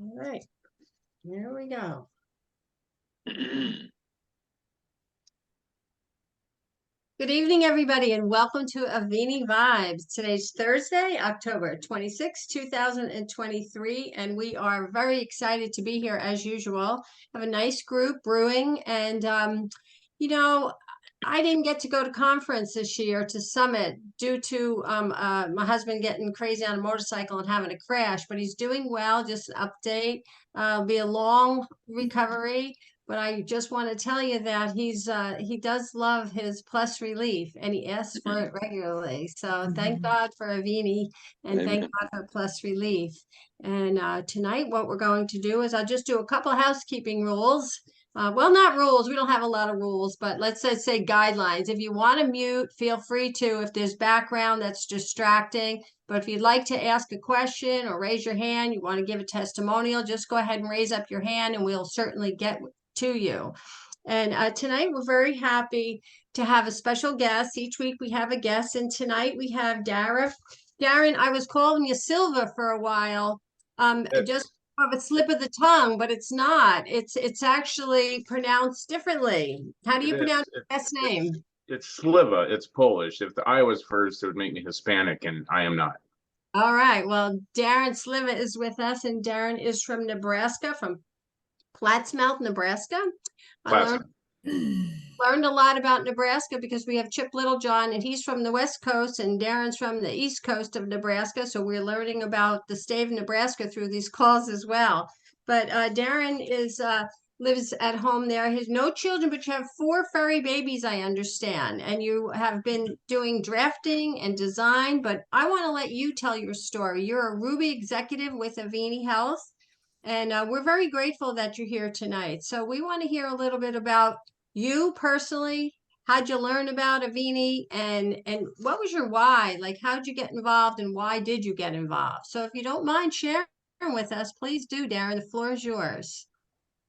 All right, here we go. Good evening, everybody, and welcome to Avini Vibes. Today's Thursday, October 26, 2023, and we are very excited to be here as usual. Have a nice group brewing, and I didn't get to go to conference this year to Summit due to my husband getting crazy on a motorcycle and having a crash, but he's doing well. Just an update. It'll be a long recovery. But I just want to tell you that he does love his Plus Relief and he asks for it regularly. So thank God for Avini and thank God for Plus Relief. And tonight, what we're going to do is I'll just do a couple of housekeeping rules. Well, not rules. We don't have a lot of rules, but let's just say guidelines. If you want to mute, feel free to. If there's background that's distracting. But if you'd like to ask a question or raise your hand, you want to give a testimonial, just go ahead and raise up your hand and we'll certainly get to you. And tonight we're very happy to have a special guest. Each week we have a guest, and tonight we have Darren. Darren, I was calling you Silva for a while, just have a slip of the tongue, but it's not. It's actually pronounced differently. How do you pronounce your last name? It's Sliva. It's Polish. If the I was first, it would make me Hispanic, and I am not. All right. Well, Darren Sliva is with us, and Darren is from Nebraska, from Plattsmouth, Nebraska. I learned a lot about Nebraska because we have Chip Littlejohn and he's from the West Coast and Darren's from the East Coast of Nebraska. So we're learning about the state of Nebraska through these calls as well. But Darren lives at home there. He has no children, but you have 4 furry babies, I understand. And you have been doing drafting and design, but I want to let you tell your story. You're a Ruby executive with Avini Health. And we're very grateful that you're here tonight. So we want to hear a little bit about you personally. How'd you learn about Avini and what was your why? Like, how'd you get involved and why did you get involved? So if you don't mind sharing with us, please do, Darren. The floor is yours.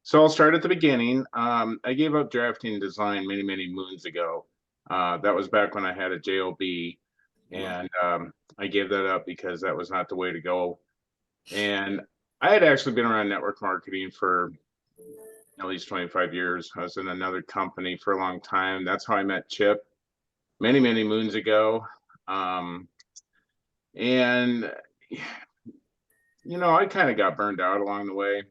So I'll start at the beginning. I gave up drafting design many, many moons ago. That was back when I had a job, and I gave that up because that was not the way to go. And I had actually been around network marketing for at least 25 years. I was in another company for a long time. That's how I met Chip many, many moons ago. And, I kind of got burned out along the way.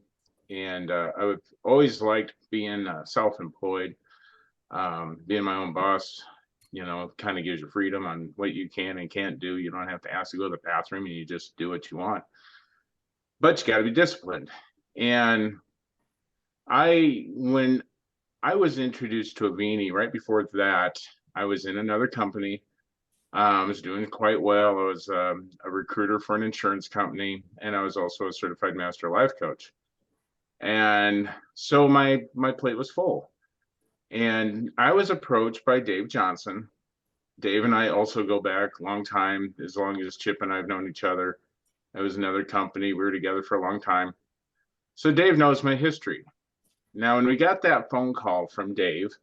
And I always liked being self-employed, being my own boss. Kind of gives you freedom on what you can and can't do. You don't have to ask to go to the bathroom and you just do what you want. But you got to be disciplined. And when I was introduced to Avini, right before that, I was in another company. I was doing quite well. I was a recruiter for an insurance company, and I was also a certified master life coach. And so my plate was full. And I was approached by Dave Johnson. Dave and I also go back a long time, as long as Chip and I have known each other. It was another company. We were together for a long time. So Dave knows my history. Now, when we got that phone call from Dave,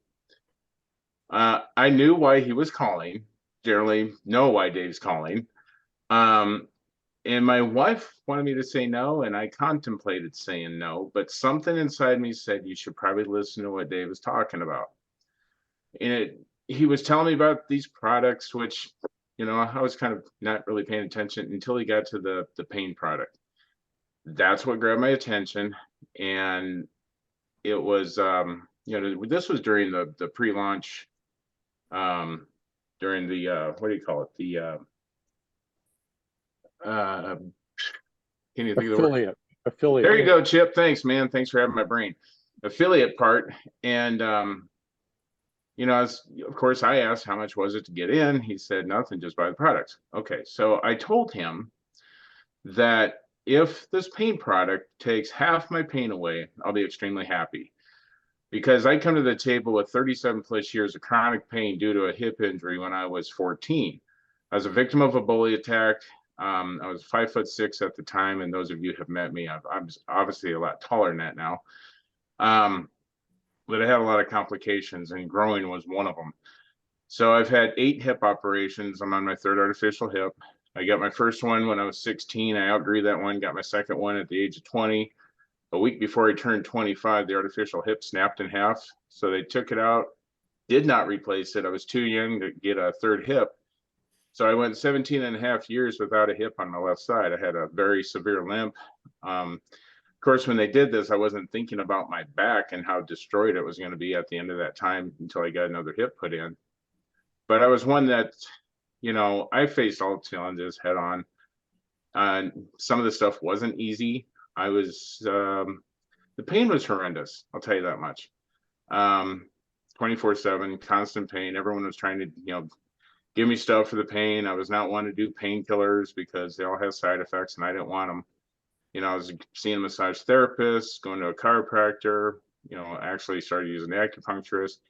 I knew why he was calling. Generally know why Dave's calling. And my wife wanted me to say no, and I contemplated saying no, but something inside me said you should probably listen to what Dave was talking about. And he was telling me about these products, which I was kind of not really paying attention until he got to the pain product. That's what grabbed my attention. And it was, this was during the pre-launch, during the, what do you call it? The, can you think of the word? Affiliate. There you go, Chip. Thanks, man. Thanks for having my brain. Affiliate part. And, of course, I asked how much was it to get in. He said nothing, just buy the products. Okay, so I told him that if this pain product takes half my pain away, I'll be extremely happy. Because I come to the table with 37 plus years of chronic pain due to a hip injury when I was 14. I was a victim of a bully attack. I was 5'6" at the time, and those of you who have met me, I'm obviously a lot taller than that now. But I had a lot of complications, and growing was one of them. So I've had 8 hip operations. I'm on my 3rd artificial hip. I got my first one when I was 16. I outgrew that one, got my second one at the age of 20. a week before I turned 25, the artificial hip snapped in half. So they took it out, did not replace it. I was too young to get a third hip. So I went 17 and a half years without a hip on my left side. I had a very severe limp. Of course, when they did this, I wasn't thinking about my back and how destroyed it was going to be at the end of that time until I got another hip put in. But I was one that, I faced all challenges head on. Some of the stuff wasn't easy. The pain was horrendous. I'll tell you that much. 24/7, constant pain. Everyone was trying to, give me stuff for the pain. I was not wanting to do painkillers because they all have side effects and I didn't want them. I was seeing a massage therapist, going to a chiropractor, actually started using the acupuncturist.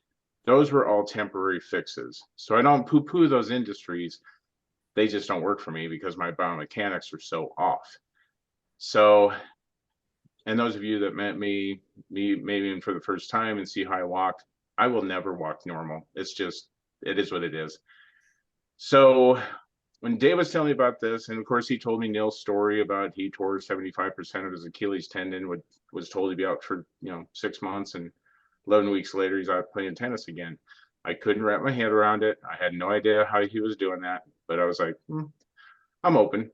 Those were all temporary fixes. So I don't poo-poo those industries. They just don't work for me because my biomechanics are so off. So, and those of you that met me maybe even for the first time and see how I walk, I will never walk normal. It's just, it is what it is. So when Dave was telling me about this, and of course he told me Neil's story about he tore 75% of his Achilles tendon, was told to be out for 6 months, and 11 weeks later he's out playing tennis again. I couldn't wrap my head around it. I had no idea how he was doing that, but I was like, I'm open.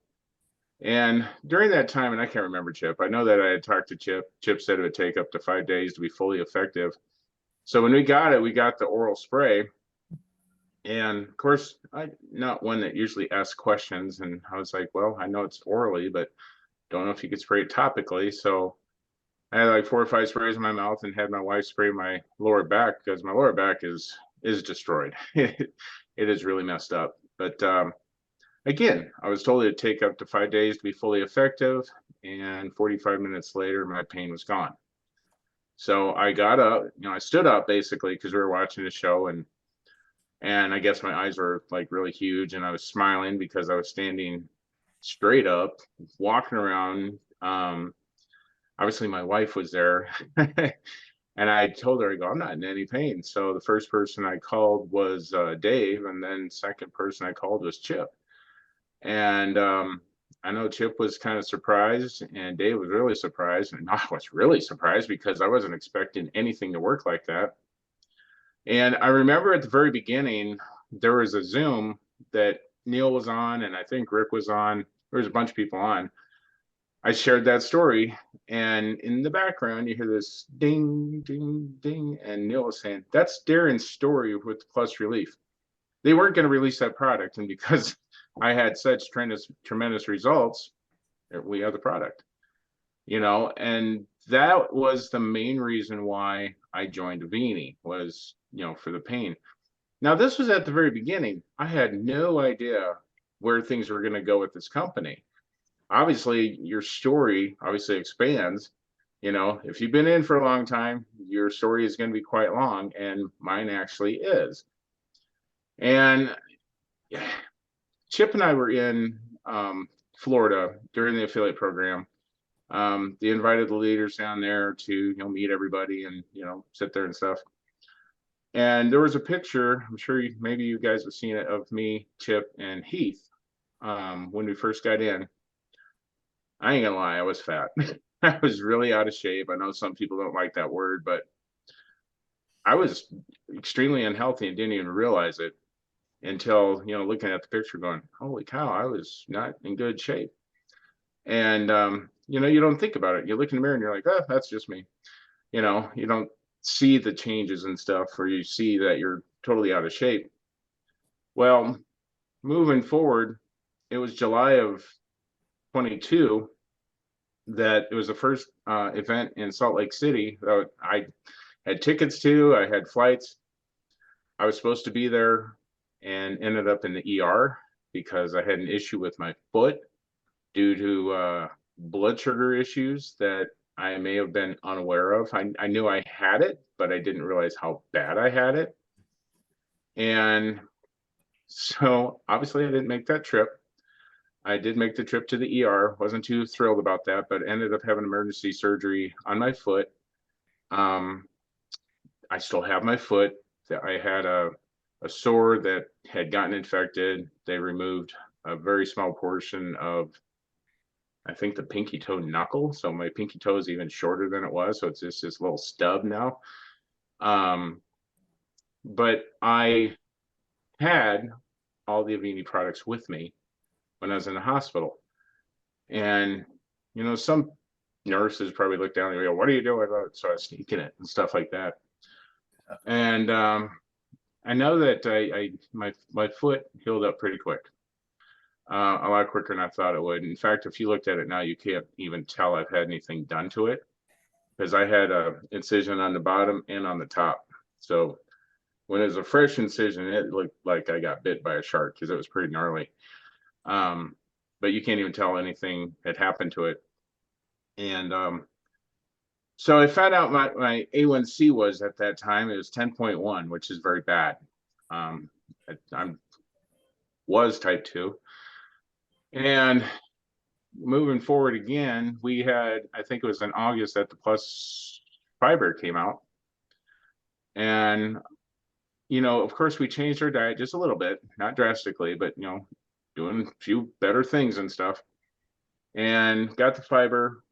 And during that time, and I can't remember Chip, I know that I had talked to Chip. Chip said it would take up to 5 days to be fully effective. So when we got the oral spray. And of course, I'm not one that usually asks questions. And I was like, well, I know it's orally, but don't know if you could spray it topically. So I had like 4 or 5 sprays in my mouth and had my wife spray my lower back because my lower back is destroyed. It is really messed up. But again, I was told it'd take up to 5 days to be fully effective. And 45 minutes later, my pain was gone. So I got up, I stood up basically because we were watching the show, and I guess my eyes were like really huge and I was smiling because I was standing straight up, walking around. Obviously my wife was there and I told her, I go, I'm not in any pain. So the first person I called was Dave, and then second person I called was Chip. And I know Chip was kind of surprised and Dave was really surprised. And I was really surprised because I wasn't expecting anything to work like that. And I remember at the very beginning, there was a Zoom that Neil was on, and I think Rick was on. There was a bunch of people on. I shared that story, and in the background, you hear this ding, ding, ding, and Neil was saying, that's Darren's story with Plus Relief. They weren't going to release that product, and because I had such tremendous results, we have the product, and that was the main reason why I joined Avini, was for the pain. Now, this was at the very beginning. I had no idea where things were going to go with this company. Obviously, your story obviously expands. If you've been in for a long time, your story is going to be quite long, and mine actually is. And Chip and I were in Florida during the affiliate program. They invited the leaders down there to meet everybody and sit there and stuff. And there was a picture, I'm sure maybe you guys have seen it, of me, Chip, and Heath when we first got in. I ain't gonna lie, I was fat. I was really out of shape. I know some people don't like that word, but I was extremely unhealthy and didn't even realize it until looking at the picture going, holy cow, I was not in good shape. And you don't think about it. You look in the mirror and you're like, oh, that's just me. You don't see the changes and stuff, or you see that you're totally out of shape. Well, moving forward, it was July of 22 that it was the first event in Salt Lake City that I had tickets to. I had flights. I was supposed to be there and ended up in the ER because I had an issue with my foot due to blood sugar issues that I may have been unaware of. I knew I had it, but I didn't realize how bad I had it. And so obviously I didn't make that trip. I did make the trip to the ER. Wasn't too thrilled about that, but ended up having emergency surgery on my foot. I still have my foot. I had a sore that had gotten infected. They removed a very small portion of, I think the pinky toe knuckle. So my pinky toe is even shorter than it was. So it's just this little stub now. But I had all the Avini products with me when I was in the hospital. And, you know, some nurses probably look down and go, what are you doing? So I was sneaking it and stuff like that. And I know that my foot healed up pretty quick. A lot quicker than I thought it would. In fact, if you looked at it now, you can't even tell I've had anything done to it, because I had a incision on the bottom and on the top. So when it was a fresh incision, it looked like I got bit by a shark because it was pretty gnarly. But you can't even tell anything had happened to it. And so I found out my A1C was, at that time, it was 10.1, which is very bad. I was type 2. And moving forward again, we had, I think it was in August that the Plus Fiber came out. And, you know, of course, we changed our diet just a little bit, not drastically, but, you know, doing a few better things and stuff, and got the fiber.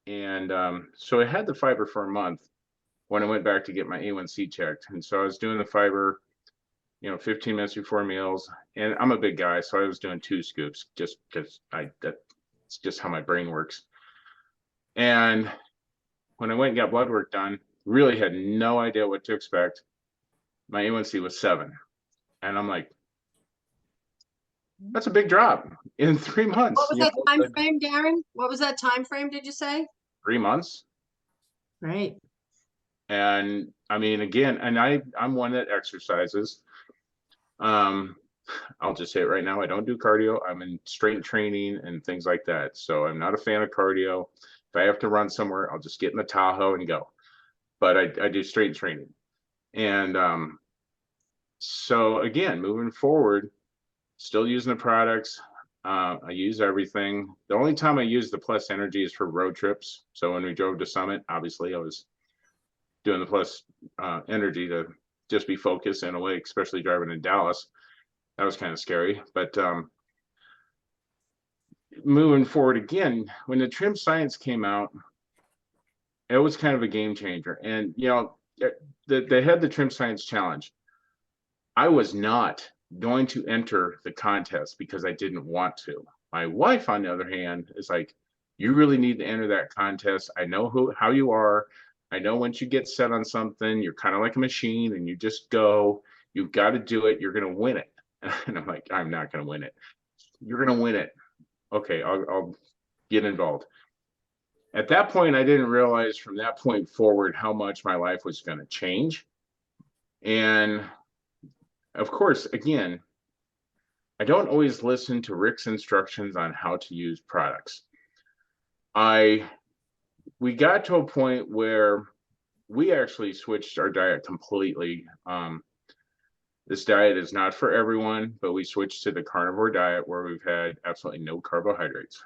And so I had the fiber for a month when I went back to get my A1C checked. And so I was doing the fiber, you know, 15 minutes before meals. And I'm a big guy, so I was doing 2 scoops just because that's just how my brain works. And when I went and got blood work done, really had no idea what to expect. My A1C was 7. And I'm like, that's a big drop in 3 months. What was that time frame, Darren? What was that time frame, did you say? 3 months. Right. And I mean, again, and I'm one that exercises. I'll just say it right now, I don't do cardio. I'm in strength training and things like that. So I'm not a fan of cardio. If I have to run somewhere, I'll just get in the Tahoe and go. But I do strength training. And so again, moving forward, still using the products. I use everything. The only time I use the Plus Energy is for road trips. So when we drove to Summit, obviously I was doing the Plus Energy to just be focused in a way, especially driving in Dallas. That was kind of scary. But moving forward again, when the Trim Science came out, it was kind of a game changer. And, you know, they had the Trim Science Challenge. I was not going to enter the contest because I didn't want to. My wife, on the other hand, is like, you really need to enter that contest. I know how you are. I know once you get set on something, you're kind of like a machine and you just go. You've got to do it. You're going to win it. And I'm like, I'm not going to win it. You're going to win it. Okay, I'll get involved. At that point, I didn't realize from that point forward how much my life was going to change. And of course, again, I don't always listen to Rick's instructions on how to use products. We got to a point where we actually switched our diet completely. This diet is not for everyone, but we switched to the carnivore diet where we've had absolutely no carbohydrates,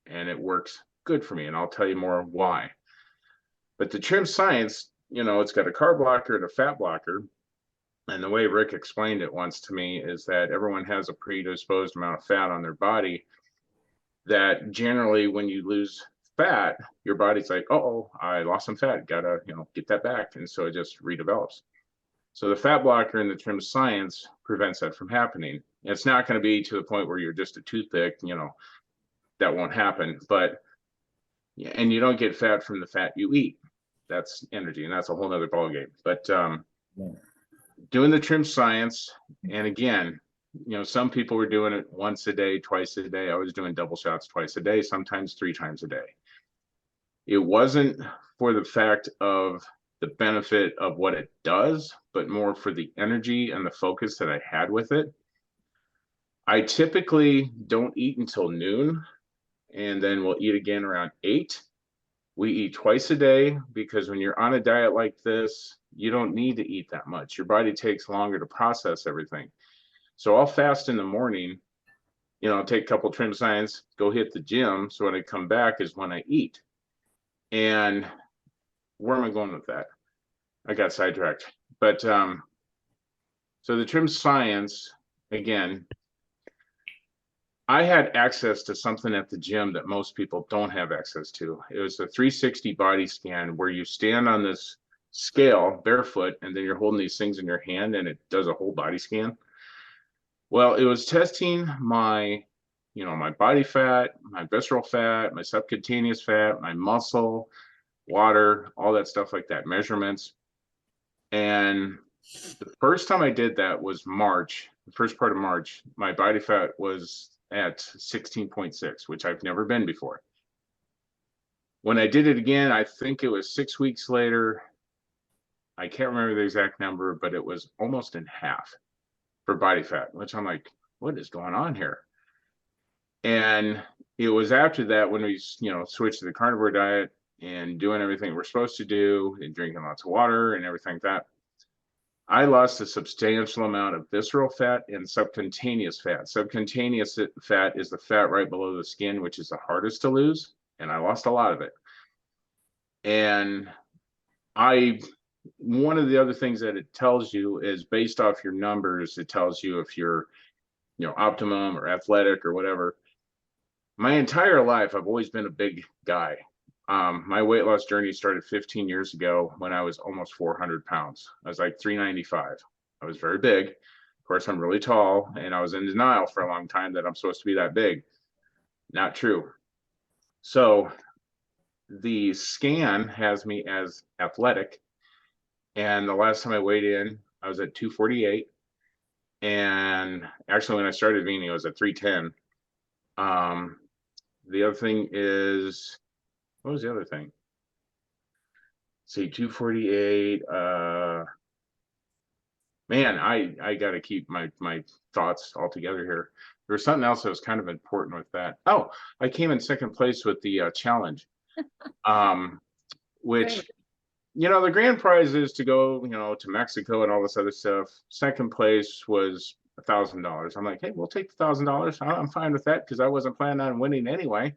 and it works good for me. And I'll tell you more why. But the Trim Science, you know, it's got a carb blocker and a fat blocker. And the way Rick explained it once to me is that everyone has a predisposed amount of fat on their body, that generally when you lose fat, your body's like, oh, I lost some fat, gotta, you know, get that back. And so it just redevelops. So the fat blocker in the Trim Science prevents that from happening. It's not going to be to the point where you're just a toothpick, you know, that won't happen. But, and you don't get fat from the fat you eat. That's energy, and that's a whole nother ballgame. But doing the Trim Science, and again, you know, some people were doing it once a day, twice a day. I was doing double shots twice a day, sometimes 3 times a day. It wasn't for the fact of the benefit of what it does, but more for the energy and the focus that I had with it. I typically don't eat until noon, and then we'll eat again around 8. We eat twice a day because when you're on a diet like this, you don't need to eat that much. Your body takes longer to process everything. So I'll fast in the morning, you know, I'll take a couple Trim Science, go hit the gym. So when I come back is when I eat. And where am I going with that? I got sidetracked. But so the Trim Science, again, I had access to something at the gym that most people don't have access to. It was a 360 body scan where you stand on this scale barefoot and then you're holding these things in your hand and it does a whole body scan. Well, it was testing my, my body fat, my visceral fat, my subcutaneous fat, my muscle, water, all that stuff like that, measurements. And the first time I did that was March, the first part of March. My body fat was at 16.6, which I've never been before. When I did it again, I think it was 6 weeks later. I can't remember the exact number, but it was almost in half for body fat, which I'm like, what is going on here? And it was after that when we, switched to the carnivore diet and doing everything we're supposed to do and drinking lots of water and everything like that. I lost a substantial amount of visceral fat and subcutaneous fat. Subcutaneous fat is the fat right below the skin, which is the hardest to lose. And I lost a lot of it. And one of the other things that it tells you is based off your numbers, it tells you if you're, optimum or athletic or whatever. My entire life, I've always been a big guy. My weight loss journey started 15 years ago when I was almost 400 pounds. I was like 395. I was very big. Of course, I'm really tall, and I was in denial for a long time that I'm supposed to be that big. Not true. So the scan has me as athletic. And the last time I weighed in, I was at 248. And actually, when I started Avini, I was at 310. The other thing is, what was the other thing? See, 248. Man, I got to keep my thoughts all together here. There was something else that was kind of important with that. Oh, I came in second place with the challenge, which, Great. the grand prize is to go, to Mexico and all this other stuff. Second place was $1,000. I'm like, hey, we'll take the $1,000. I'm fine with that because I wasn't planning on winning anyway.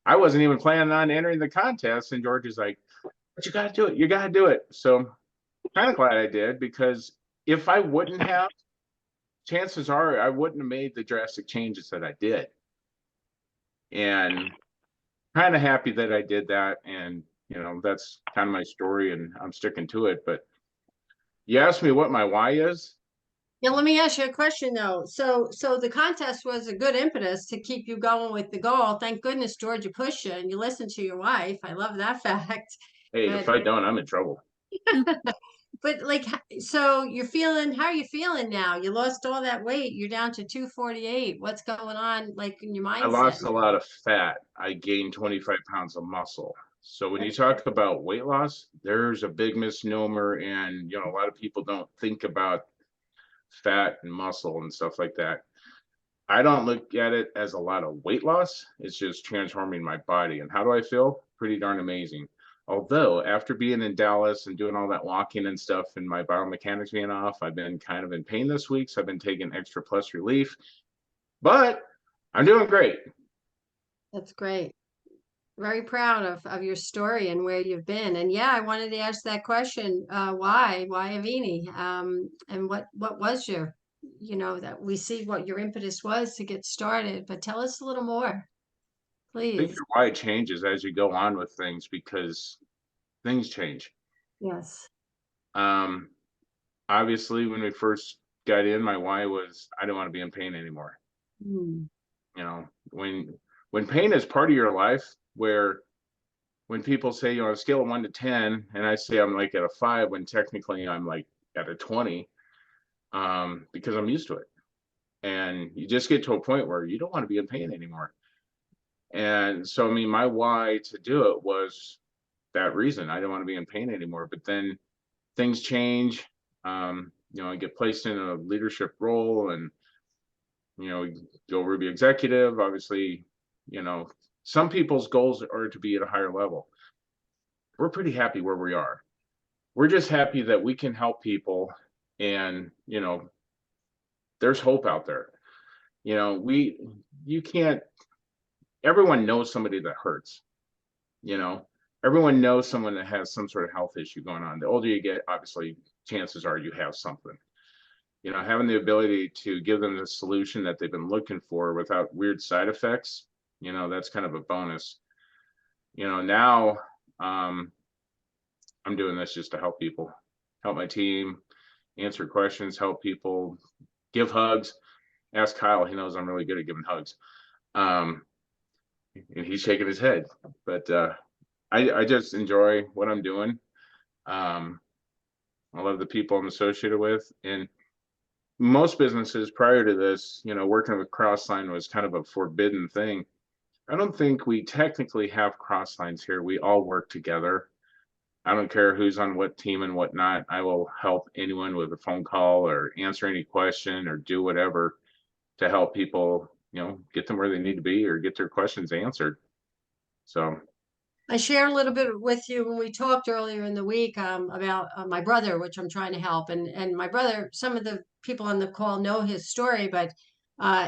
I wasn't even planning on entering the contest. And George is like, but you got to do it. You got to do it. So kind of glad I did, because if I wouldn't have, chances are I wouldn't have made the drastic changes that I did. And kind of happy that I did that. And, that's kind of my story and I'm sticking to it. But you asked me what my why is. Yeah, let me ask you a question though. So the contest was a good impetus to keep you going with the goal. Thank goodness Georgia pushed you and you listened to your wife. I love that fact. Hey, if I don't, I'm in trouble. But like, so how are you feeling now? You lost all that weight. You're down to 248. What's going on, like, in your I mindset lost a lot of fat. I gained 25 pounds of muscle. So when you talk about weight loss, there's a big misnomer, and a lot of people don't think about fat and muscle and stuff like that. I don't look at it as a lot of weight loss. It's just transforming my body. And how do I feel? Pretty darn amazing. Although after being in Dallas and doing all that walking and stuff and my biomechanics being off, I've been kind of in pain this week. So I've been taking extra plus relief, but I'm doing great. That's great. Very proud of your story and where you've been. And yeah, I wanted to ask that question. Why Avini? And what was your, that we see what your impetus was to get started, but tell us a little more, I think please. your why changes as you go on with things because things change. Yes. Um, Obviously, when we first got in, my why was I don't want to be in pain anymore. Mm. When pain is part of your life, where when people say, on a scale of 1 to 10, and I say I'm like at a 5, when technically I'm like at a 20, because I'm used to it. And you just get to a point where you don't want to be in pain anymore. And so, I mean, my why to do it was that reason. I don't want to be in pain anymore. But then things change. I get placed in a leadership role and, go Ruby executive. Obviously, some people's goals are to be at a higher level. We're pretty happy where we are. We're just happy that we can help people, and there's hope out there. You can't. Everyone knows somebody that hurts. Everyone knows someone that has some sort of health issue going on. The older you get, obviously, chances are you have something. you know, having the ability to give them the solution that they've been looking for without weird side effects, you know, that's kind of a bonus. You know, now I'm doing this just to help people, help my team, answer questions, help people, give hugs. Ask Kyle, he knows I'm really good at giving hugs. And he's shaking his head, but I just enjoy what I'm doing. I love the people I'm associated with, and most businesses prior to this, you know, working with Crossline was kind of a forbidden thing. I don't think we technically have cross lines here. We all work together. I don't care who's on what team and whatnot. I will help anyone with a phone call or answer any question or do whatever to help people, you know, get them where they need to be or get their questions answered. So I shared a little bit with you when we talked earlier in the week about my brother, which I'm trying to help. And my brother, some of the people on the call know his story, but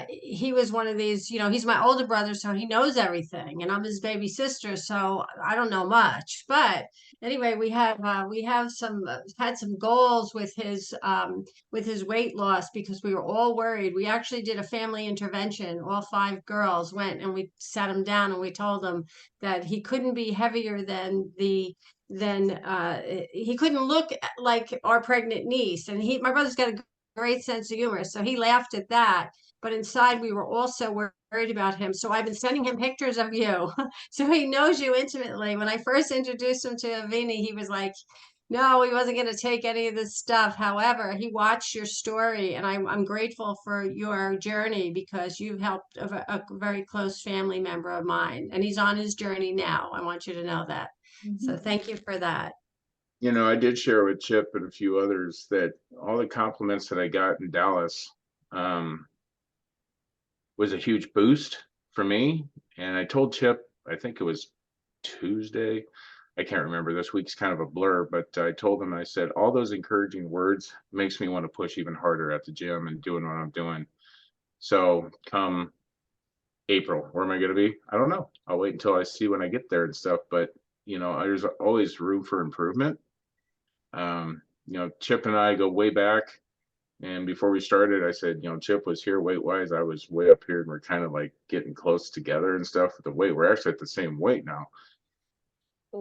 he was one of these, you know, he's my older brother, so he knows everything, and I'm his baby sister, so I don't know much. But anyway, we have some had some goals with his weight loss because we were all worried. We actually did a family intervention. All 5 girls went and we sat him down and we told him that he couldn't be heavier than he couldn't look like our pregnant niece. And my brother's got a great sense of humor, so he laughed at that. But inside we were also worried about him. So I've been sending him pictures of you. So he knows you intimately. When I first introduced him to Avini, he was like, no, he wasn't going to take any of this stuff. However, he watched your story, and I'm grateful for your journey because you've helped a very close family member of mine, and he's on his journey now. I want you to know that. So thank you for that. you know, I did share with Chip and a few others that all the compliments that I got in Dallas was a huge boost for me. And I told Chip, I think it was Tuesday, I can't remember, this week's kind of a blur, but I told him, I said, all those encouraging words makes me want to push even harder at the gym and doing what I'm doing. So come April, where am I going to be? I don't know. I'll wait until I see when I get there and stuff. But, you know, there's always room for improvement. You know, Chip and I go way back. And before we started, I said, you know, Chip was here weight wise. I was way up here, and we're kind of like getting close together and stuff with the weight. We're actually at the same weight now.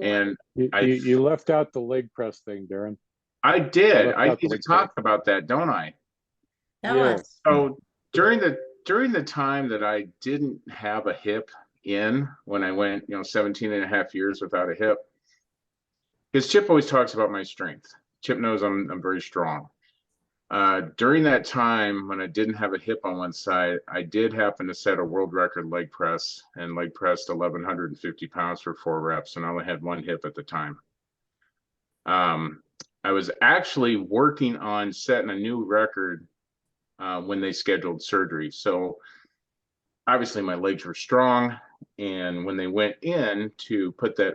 And you left out the leg press thing, Darren. I did. I need to talk about that, don't I? Yes. So during the time that I didn't have a hip in, when I went, you know, 17 and a half years without a hip, because Chip always talks about my strength. Chip knows I'm very strong. During that time when I didn't have a hip on one side, I did happen to set a world record leg press and leg pressed 1,150 pounds for 4 reps, and I only had one hip at the time. I was actually working on setting a new record when they scheduled surgery. So obviously my legs were strong, and when they went in to put that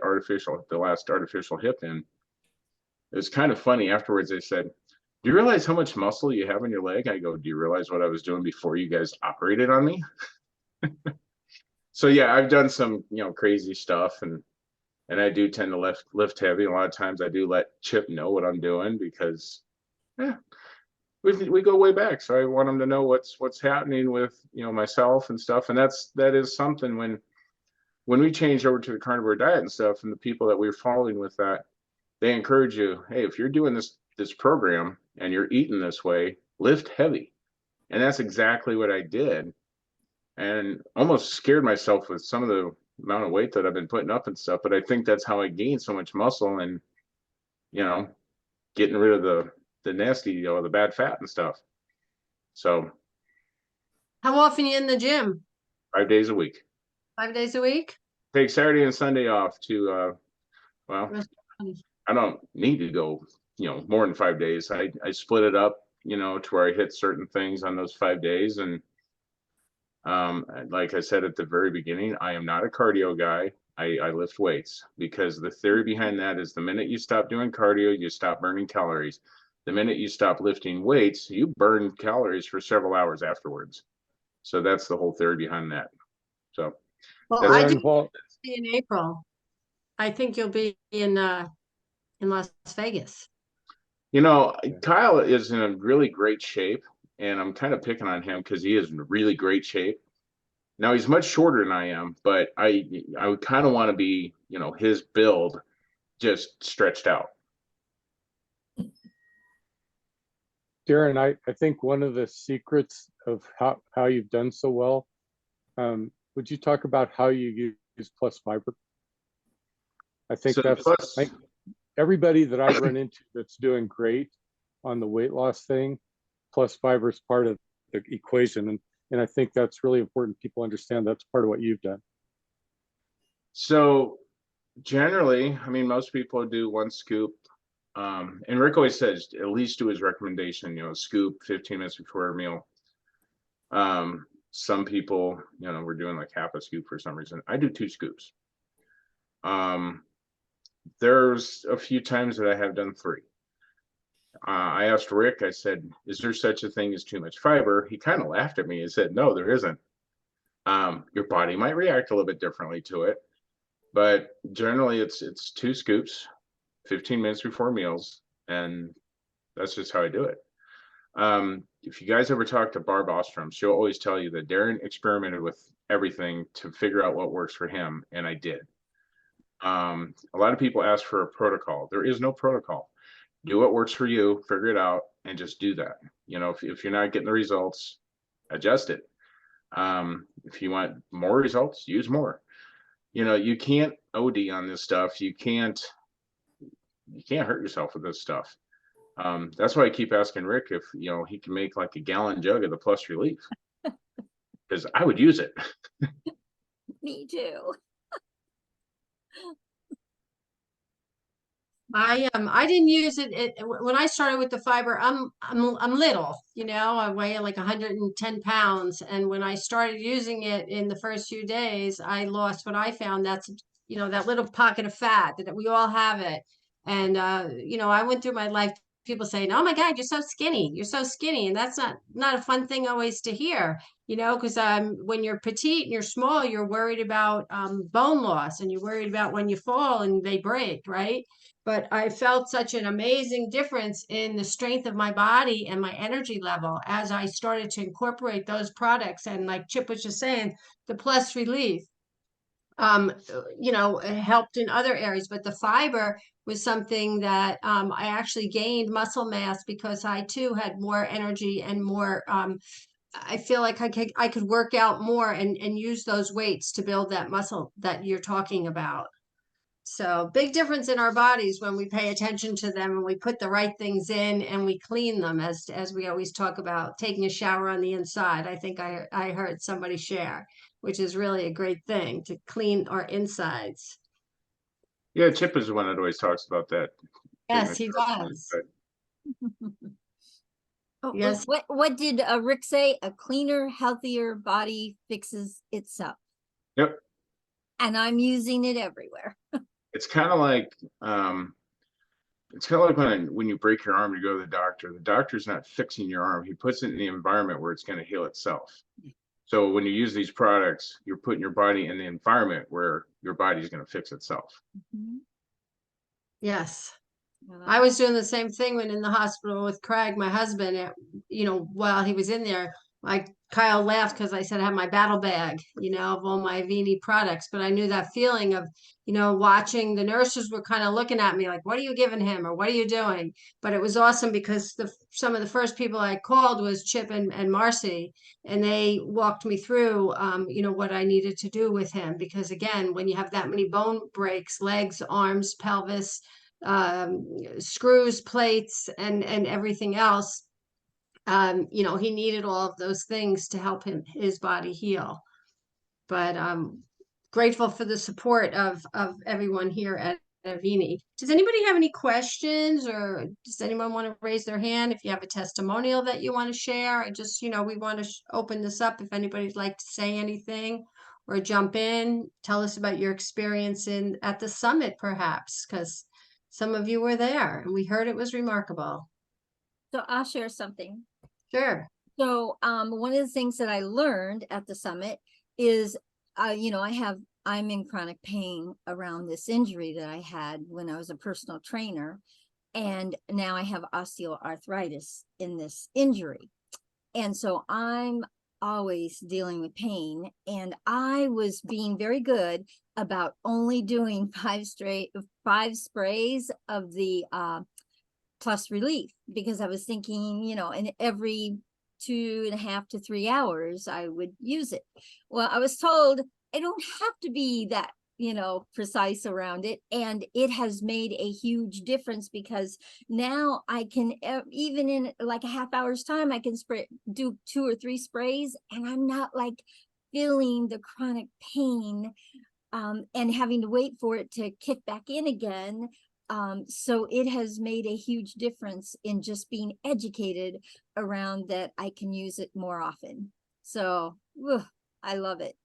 the last artificial hip in, it was kind of funny. Afterwards, they said, do you realize how much muscle you have in your leg? I go, do you realize what I was doing before you guys operated on me? So yeah, I've done some, you know, crazy stuff, and I do tend to lift heavy. A lot of times I do let Chip know what I'm doing because we go way back. So I want him to know what's happening with, you know, myself and stuff. And that is something when we changed over to the carnivore diet and stuff, and the people that we were following with that, they encourage you, hey, if you're doing this program and you're eating this way, lift heavy. And that's exactly what I did, and almost scared myself with some of the amount of weight that I've been putting up and stuff. But I think that's how I gained so much muscle, and, you know, getting rid of the nasty, you know, the bad fat and stuff. So How often are you in the gym? 5 days a week. 5 days a week? Take Saturday and Sunday off to well, I don't need to go, you know, more than 5 days. I split it up, you know, to where I hit certain things on those 5 days. And like I said at the very beginning, I am not a cardio guy. I lift weights, because the theory behind that is the minute you stop doing cardio, you stop burning calories. The minute you stop lifting weights, you burn calories for several hours afterwards. So that's the whole theory behind that. So well, I do in April. I think you'll be in Las Vegas. You know, Yeah. Kyle is in a really great shape, and I'm kind of picking on him because he is in really great shape. Now he's much shorter than I am, but I would kind of want to be, you know, his build just stretched out. Darren, I think one of the secrets of how you've done so well, would you talk about how you use plus fiber? I think So that's plus, everybody that I've run into that's doing great on the weight loss thing, plus fiber is part of the equation. And I think that's really important. People understand that's part of what you've done. so generally, I mean, most people do one scoop. And Rick always says at least do his recommendation, you know, scoop 15 minutes before a meal. Some people, you know, we're doing like half a scoop for some reason. I do 2 scoops. There's a few times that I have done 3. I asked Rick, I said, is there such a thing as too much fiber? He kind of laughed at me and said, no, there isn't. Your body might react a little bit differently to it, but generally it's 2 scoops, 15 minutes before meals, and that's just how I do it. If you guys ever talk to Barb Ostrom, she'll always tell you that Darren experimented with everything to figure out what works for him, and I did. A lot of people ask for a protocol. There is no protocol. Do what works for you, figure it out, and just do that. You know, if you're not getting the results, adjust it. If you want more results, use more. You know, you can't OD on this stuff. You can't hurt yourself with this stuff. That's why I keep asking Rick if, you know, he can make like a gallon jug of the Plus Relief, because I would use it. Me too. I didn't use it, when I started with the fiber. I'm little, you know, I weigh like 110 pounds, and when I started using it in the first few days, I lost what I found. That's, you know, that little pocket of fat that we all have it. And you know, I went through my life, people saying, "Oh my God, you're so skinny, you're so skinny," and that's not a fun thing always to hear, you know, because when you're petite and you're small, you're worried about bone loss, and you're worried about when you fall and they break, right? But I felt such an amazing difference in the strength of my body and my energy level as I started to incorporate those products. And like Chip was just saying, the Plus Relief, you know, it helped in other areas, but the fiber was something that I actually gained muscle mass because I too had more energy and more, I feel like I could work out more and use those weights to build that muscle that you're talking about. So big difference in our bodies when we pay attention to them and we put the right things in and we clean them, as we always talk about taking a shower on the inside. I think I heard somebody share, which is really a great thing, to clean our insides. Yeah, Chip is the one that always talks about that. Yes, he does. Oh, Yes. What did Rick say? A cleaner, healthier body fixes itself. Yep. And I'm using it everywhere. It's kind of like when you break your arm, you go to the doctor. The doctor's not fixing your arm. He puts it in the environment where it's going to heal itself. So when you use these products, you're putting your body in the environment where your body's going to fix itself. Mm-hmm. Yes. I was doing the same thing when in the hospital with Craig, my husband, you know, while he was in there. Like Kyle laughed because I said I have my battle bag, you know, of all my Avini products. But I knew that feeling of, you know, watching the nurses were kind of looking at me like, what are you giving him, or what are you doing? But it was awesome because some of the first people I called was Chip and Marcy, and they walked me through, you know, what I needed to do with him. Because again, when you have that many bone breaks, legs, arms, pelvis, screws, plates, and everything else, you know, he needed all of those things to help his body heal. But grateful for the support of everyone here at Avini. Does anybody have any questions, or does anyone want to raise their hand if you have a testimonial that you want to share? I just, you know, we want to open this up if anybody'd like to say anything or jump in, tell us about your experience at the summit, perhaps, because some of you were there and we heard it was remarkable. So I'll share something. Sure. So one of the things that I learned at the summit is, you know, I'm in chronic pain around this injury that I had when I was a personal trainer. And now I have osteoarthritis in this injury. And so I'm always dealing with pain. And I was being very good about only doing 5 sprays of the Plus Relief, because I was thinking, you know, and every 2.5 to 3 hours I would use it. Well, I was told I don't have to be that, you know, precise around it. And it has made a huge difference, because now I can, even in like a half hour's time, I can do 2 or 3 sprays, and I'm not like feeling the chronic pain and having to wait for it to kick back in again. So it has made a huge difference in just being educated around that I can use it more often. So I love it.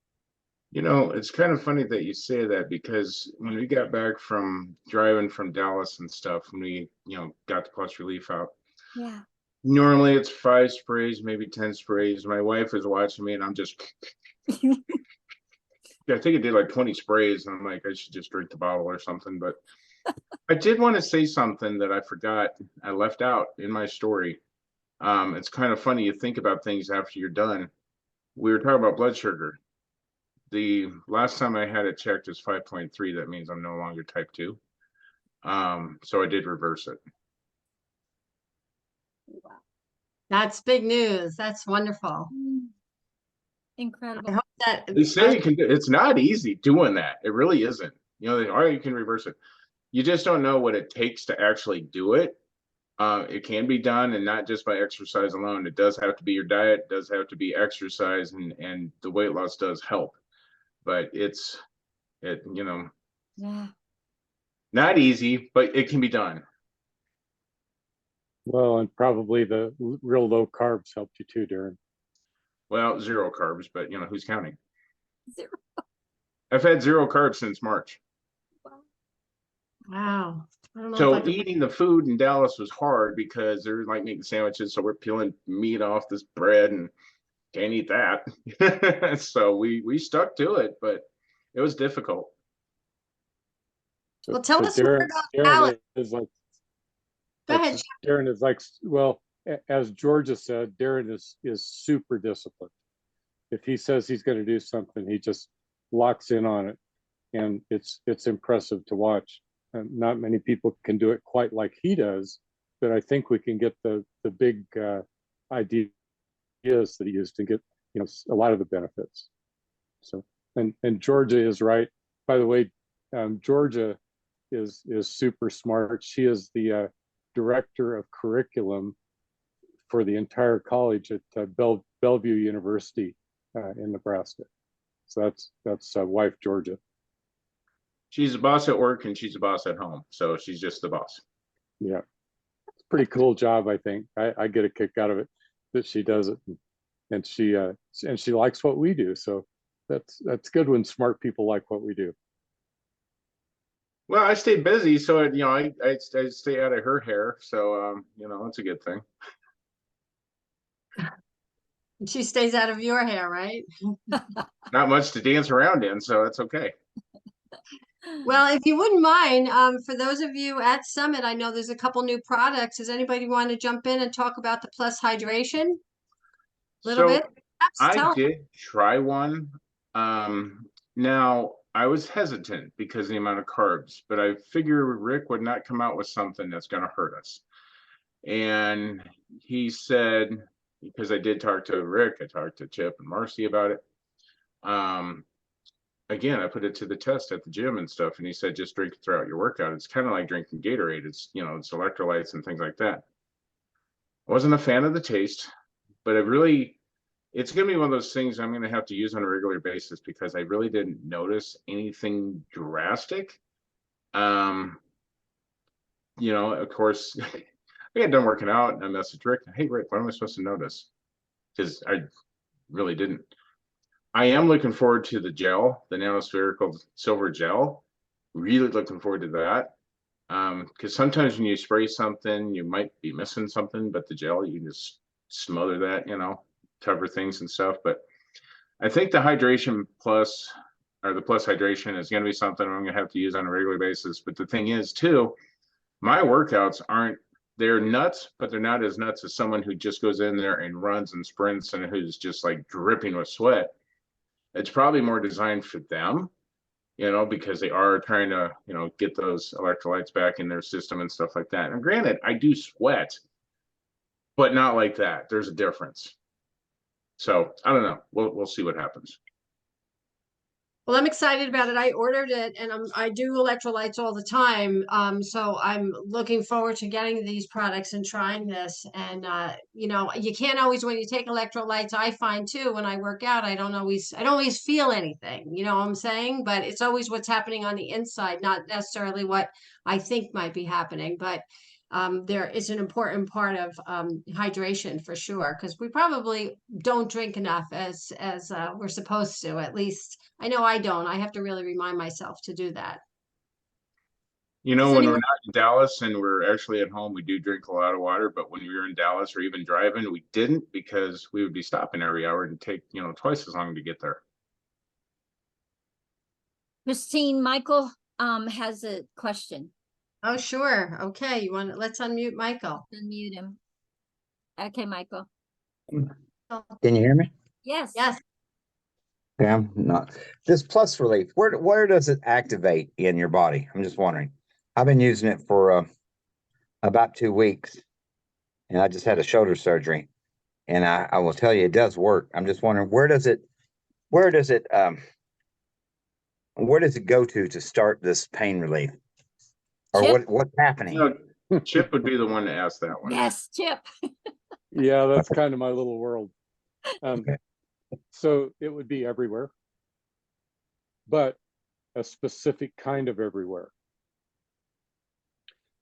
You know, it's kind of funny that you say that, because when we got back from driving from Dallas and stuff, when we, you know, got the Plus Relief out, Yeah. normally it's 5 sprays, maybe 10 sprays. My wife is watching me and I'm just, I think it did like 20 sprays. And I'm like, I should just drink the bottle or something. But I did want to say something that I forgot. I left out in my story. It's kind of funny. You think about things after you're done. We were talking about blood sugar. The last time I had it checked is 5.3. That means I'm no longer type 2. So I did reverse it. Wow. That's big news. That's wonderful. I Incredible. hope that They say you can do, it's not easy doing that. It really isn't. You know, all right, you can reverse it. You just don't know what it takes to actually do it. It can be done, and not just by exercise alone. It does have to be your diet, does have to be exercise, and the weight loss does help. But you know, Yeah. not easy, but it can be done. Well, and probably the real low carbs helped you too, Darren. Well, 0 carbs, but you know, who's counting? 0. I've had 0 carbs since March. wow. I don't know if I So could- eating the food in Dallas was hard because they're like making sandwiches, so we're peeling meat off this bread and can't eat that. So we stuck to it, but it was difficult. Well, tell But us more about Alex. Is like, Go ahead. Darren is like, well, as Georgia said, Darren is super disciplined. If he says he's going to do something, he just locks in on it, and it's impressive to watch. And not many people can do it quite like he does, but I think we can get the big ideas that he used to get, you know, a lot of the benefits. So, and Georgia is right. By the way, Georgia is super smart. She is the director of curriculum for the entire college at Bellevue University in Nebraska. So that's wife Georgia. She's a boss at work and she's a boss at home, so she's just the boss. Yeah, it's a pretty cool job. I think I get a kick out of it that she does it, and she likes what we do. So that's good when smart people like what we do. Well, I stay busy, so you know, I stay out of her hair, so you know, it's a good thing. She stays out of your hair, right? Not much to dance around in, so that's okay. Well, if you wouldn't mind, for those of you at Summit, I know there's a couple new products. Does anybody want to jump in and talk about the Plus Hydration? A little So bit? Perhaps I tell- did try one. Now I was hesitant because of the amount of carbs, but I figure Rick would not come out with something that's going to hurt us. And he said, because I did talk to Rick, I talked to Chip and Marcy about it. Again, I put it to the test at the gym and stuff, and he said, just drink it throughout your workout. It's kind of like drinking Gatorade. It's, you know, it's electrolytes and things like that. I wasn't a fan of the taste, but it's going to be one of those things I'm going to have to use on a regular basis because I really didn't notice anything drastic. You know, of course, I got done working out and I messaged Rick, hey, Rick, what am I supposed to notice? Because I really didn't. I am looking forward to the gel, the nanospherical silver gel. Really looking forward to that. Because sometimes when you spray something, you might be missing something, but the gel, you can just smother that, you know, cover things and stuff. But I think the Hydration Plus, or the Plus Hydration, is going to be something I'm going to have to use on a regular basis. But the thing is, too, My workouts aren't, they're nuts, but they're not as nuts as someone who just goes in there and runs and sprints and who's just like dripping with sweat. It's probably more designed for them, because they are trying to, get those electrolytes back in their system and stuff like that. And granted, I do sweat, but not like that. There's a difference. So I don't know. We'll see what happens. Well, I'm excited about it. I ordered it, and I do electrolytes all the time. So I'm looking forward to getting these products and trying this. And you can't always, when you take electrolytes, I find too, when I work out, I don't always feel anything, you know what I'm saying? But it's always what's happening on the inside, not necessarily what I think might be happening. But there is an important part of hydration for sure, because we probably don't drink enough as we're supposed to. At least I know I don't. I have to really remind myself to do that. When anyone- we're not in Dallas and we're actually at home, we do drink a lot of water. But when we were in Dallas or even driving, we didn't, because we would be stopping every hour and take, twice as long to get there. Christine, Michael has a question. Oh, sure. Okay, let's unmute Michael. Unmute him. Okay, Michael. Can you hear me? Yes. Yes. Yeah, I'm not. This Plus Relief, where does it activate in your body? I'm just wondering. I've been using it for about 2 weeks, and I just had a shoulder surgery, and I will tell you it does work. I'm just wondering, where does it go to start this pain relief, or Chip? what's happening? Chip would be the one to ask that one. Yes, Chip. Yeah, that's kind of my little world. Okay. So it would be everywhere, but a specific kind of everywhere.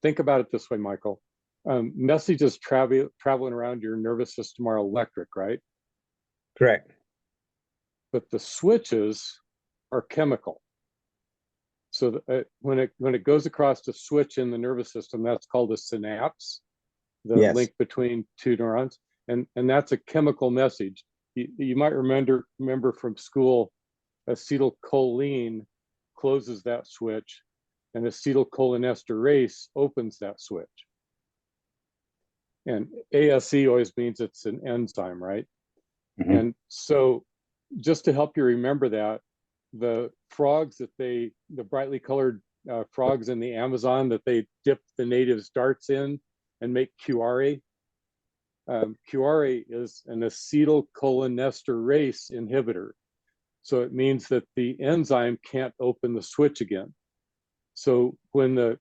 Think about it this way, Michael. Messages traveling around your nervous system are electric, right? Correct. But the switches are chemical. So when it goes across the switch in the nervous system, that's called a synapse, the Yes. link between two neurons, and that's a chemical message. You might remember from school, acetylcholine closes that switch, and acetylcholinesterase opens that switch. And ASE always means it's an enzyme, right? Mm-hmm. And so just to help you remember that, the frogs the brightly colored frogs in the Amazon that they dip the natives' darts in and make curare. Curare is an acetylcholinesterase inhibitor. So it means that the enzyme can't open the switch again. So when the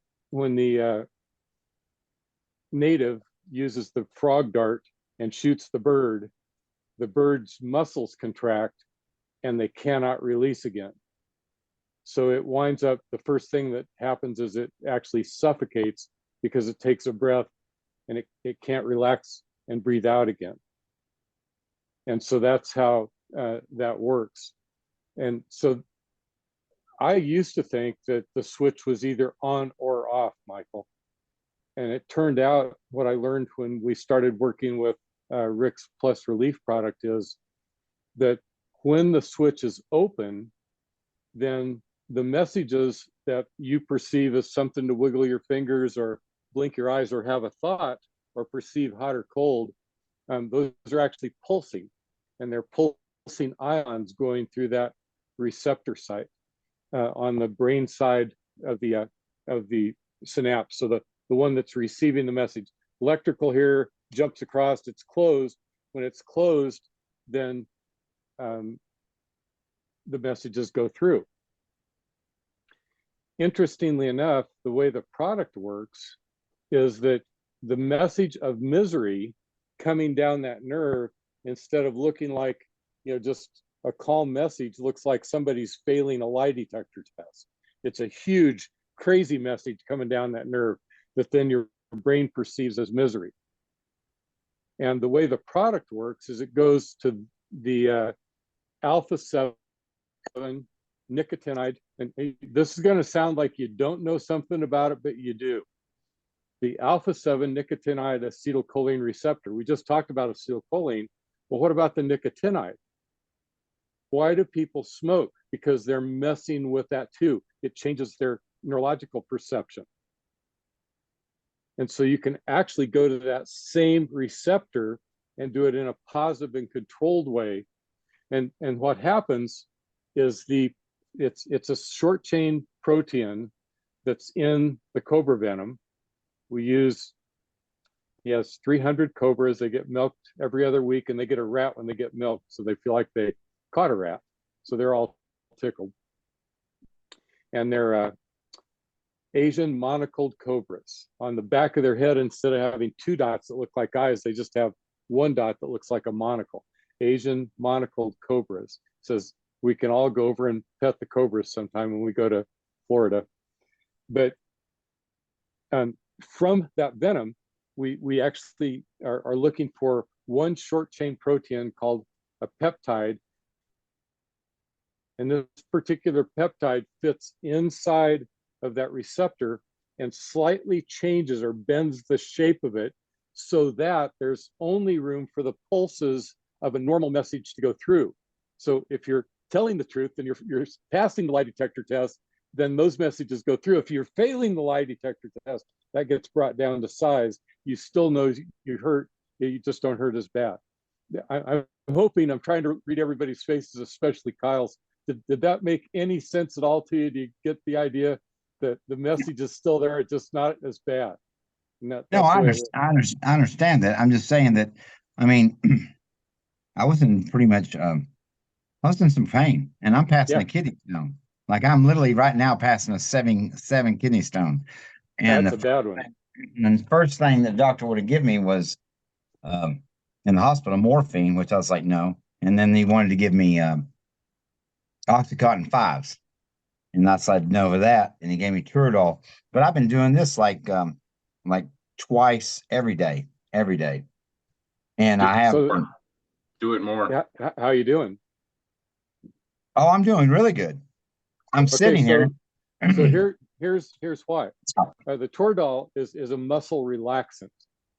native uses the frog dart and shoots the bird's muscles contract and they cannot release again. So it winds up, the first thing that happens is it actually suffocates because it takes a breath and it can't relax and breathe out again. And so that's how that works. And so I used to think that the switch was either on or off, Michael. And it turned out what I learned when we started working with Rick's Plus Relief product is that when the switch is open, then the messages that you perceive as something to wiggle your fingers or blink your eyes or have a thought or perceive hot or cold, those are actually pulsing, and they're pulsing ions going through that receptor site on the brain side of the synapse. So the one that's receiving the message, electrical here jumps across, it's closed. When it's closed, then the messages go through. Interestingly enough, the way the product works is that the message of misery coming down that nerve, instead of looking like, just a calm message, looks like somebody's failing a lie detector test. It's a huge, crazy message coming down that nerve that then your brain perceives as misery. And the way the product works is it goes to the alpha-7 nicotinamide, and this is going to sound like you don't know something about it, but you do. The alpha-7 nicotinamide acetylcholine receptor. We just talked about acetylcholine. Well, what about the nicotinamide? Why do people smoke? Because they're messing with that too. It changes their neurological perception. And so you can actually go to that same receptor and do it in a positive and controlled way. And what happens is it's a short chain protein that's in the cobra venom. We use, he has 300 cobras. They get milked every other week, and they get a rat when they get milked. So they feel like they caught a rat. So they're all tickled. And they're Asian monocled cobras. On the back of their head, instead of having two dots that look like eyes, they just have one dot that looks like a monocle. Asian monocled cobras. It says we can all go over and pet the cobras sometime when we go to Florida. But from that venom, we actually are looking for one short chain protein called a peptide. And this particular peptide fits inside of that receptor and slightly changes or bends the shape of it so that there's only room for the pulses of a normal message to go through. So if you're telling the truth and you're passing the lie detector test, then those messages go through. If you're failing the lie detector test, that gets brought down to size. You still know you hurt, you just don't hurt as bad. I'm hoping, I'm trying to read everybody's faces, especially Kyle's. Did that make any sense at all to you? Do you get the idea that the message is still there, it's just not as bad? No, I understand that. I'm just saying that, I mean, I was in pretty much, I was in some pain, and I'm passing a kidney stone. Like I'm literally right now passing a seven kidney stone. And that's a bad one. And the first thing the doctor would have given me was in the hospital morphine, which I was like, no. And then he wanted to give me Oxycontin 5s. And I said no to that. And he gave me Turidol. But I've been doing this like twice every day. And I have do it more. How you doing? Oh, I'm doing really good. I'm sitting here. So here's why. The Toradol is a muscle relaxant.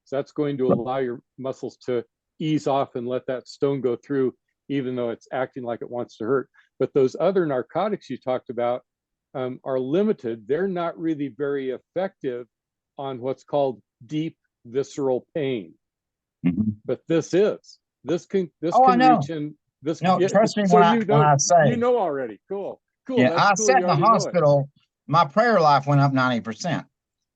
So that's going to allow your muscles to ease off and let that stone go through, even though it's acting like it wants to hurt. But those other narcotics you talked about are limited. They're not really very effective on what's called deep visceral pain. Mm-hmm. But this can reach in. This, no, trust me so when I say. You know already. Cool. Yeah, I sat in the hospital. My prayer life went up 90%.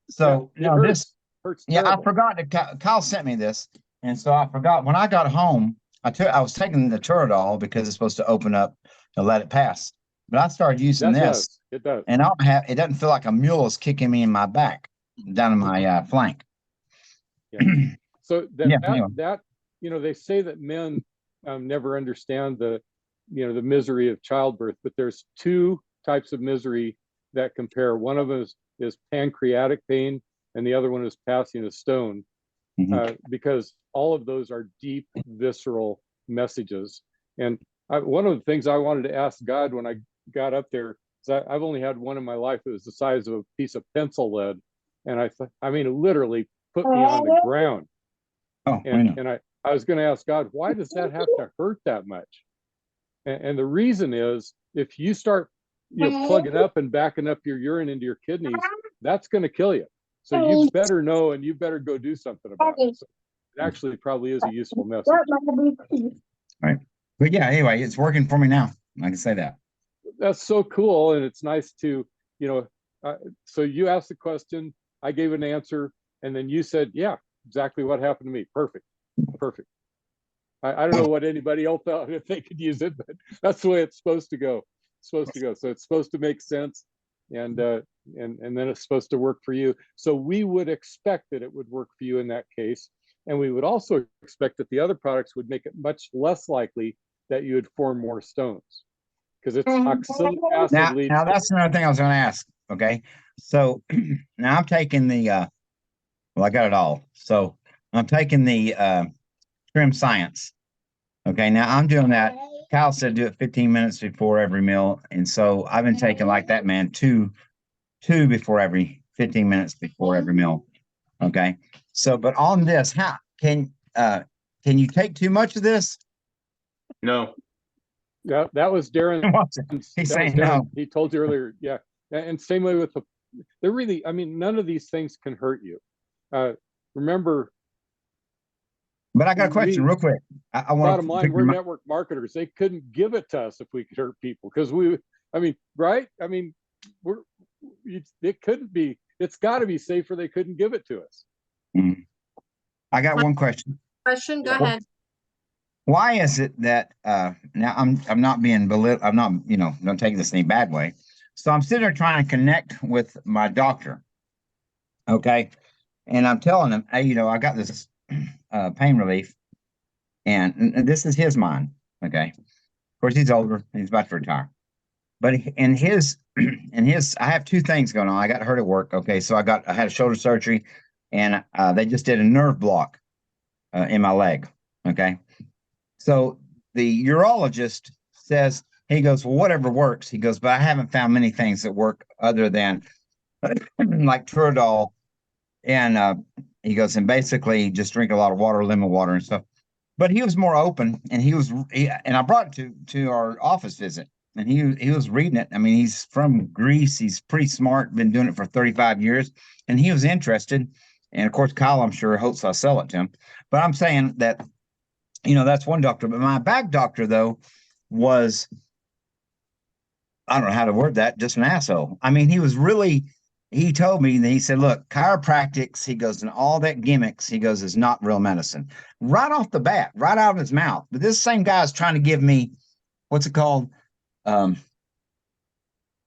So yeah, this hurts yeah, terrible. I forgot to. Kyle sent me this, and so I forgot when I got home. I was taking the Turidol because it's supposed to open up to let it pass. But I started using this. It does. And it doesn't feel like a mule is kicking me in my back, down in my flank. Yeah. So that they say that men never understand the misery of childbirth, but there's two types of misery that compare. One of them is pancreatic pain, and the other one is passing a stone, because all of those are deep visceral messages. And one of the things I wanted to ask God when I got up there is I've only had one in my life that was the size of a piece of pencil lead, and I mean it literally put me on the ground. And I was going to ask God, why does that have to hurt that much? And the reason is, if you start plugging up and backing up your urine into your kidneys, that's going to kill you. So you better know, and you better go do something about it. So it actually probably is a useful message. Right. But yeah, anyway, it's working for me now. I can say that. That's so cool. And it's nice to, so you asked the question, I gave an answer, and then you said, yeah, exactly what happened to me. Perfect. I don't know what anybody else thought if they could use it, but that's the way it's supposed to go. So it's supposed to make sense, and then it's supposed to work for you. So we would expect that it would work for you in that case, and we would also expect that the other products would make it much less likely that you would form more stones, because it's oxalic acid. Now that's another thing I was going to ask. Okay, so now I'm taking the I got it all. So I'm taking the Trim Science. Okay, now I'm doing that. Kyle said do it 15 minutes before every meal, and so I've been taking like that, man, two before every 15 minutes before every meal. Okay, so but on this, how can you take too much of this? No. Yeah, that was Darren. He's saying no. He told you earlier. Yeah, and same way with they're really. I mean, none of these things can hurt you. remember, But I got a question real quick. I want bottom line, we're network marketers. They couldn't give it to us if we could hurt people because I mean, right? I mean, it couldn't be, it's got to be safer. They couldn't give it to us. I got one question. Question, go ahead. Why is it that now I'm not being I'm not, don't take this any bad way. So I'm sitting there trying to connect with my doctor. Okay. And I'm telling him, hey, I got this pain relief, and this is his mind. Okay. Of course, he's older and he's about to retire. But in his, I have two things going on. I got hurt at work. Okay. So I had a shoulder surgery, and they just did a nerve block in my leg. Okay. So the urologist says, he goes, well, whatever works. He goes, but I haven't found many things that work other than like Turodol. And he goes, and basically just drink a lot of water, lemon water and stuff. But he was more open, and and I brought it to our office visit, and he was reading it. I mean, he's from Greece. He's pretty smart, been doing it for 35 years, and he was interested. And of course, Kyle, I'm sure, hopes I'll sell it to him. But I'm saying that, that's one doctor. But my back doctor, though, was, I don't know how to word that, just an asshole. I mean, he told me that he said, look, chiropractics, he goes, and all that gimmicks, he goes, is not real medicine. Right off the bat, right out of his mouth. But this same guy is trying to give me, what's it called? Gabapentin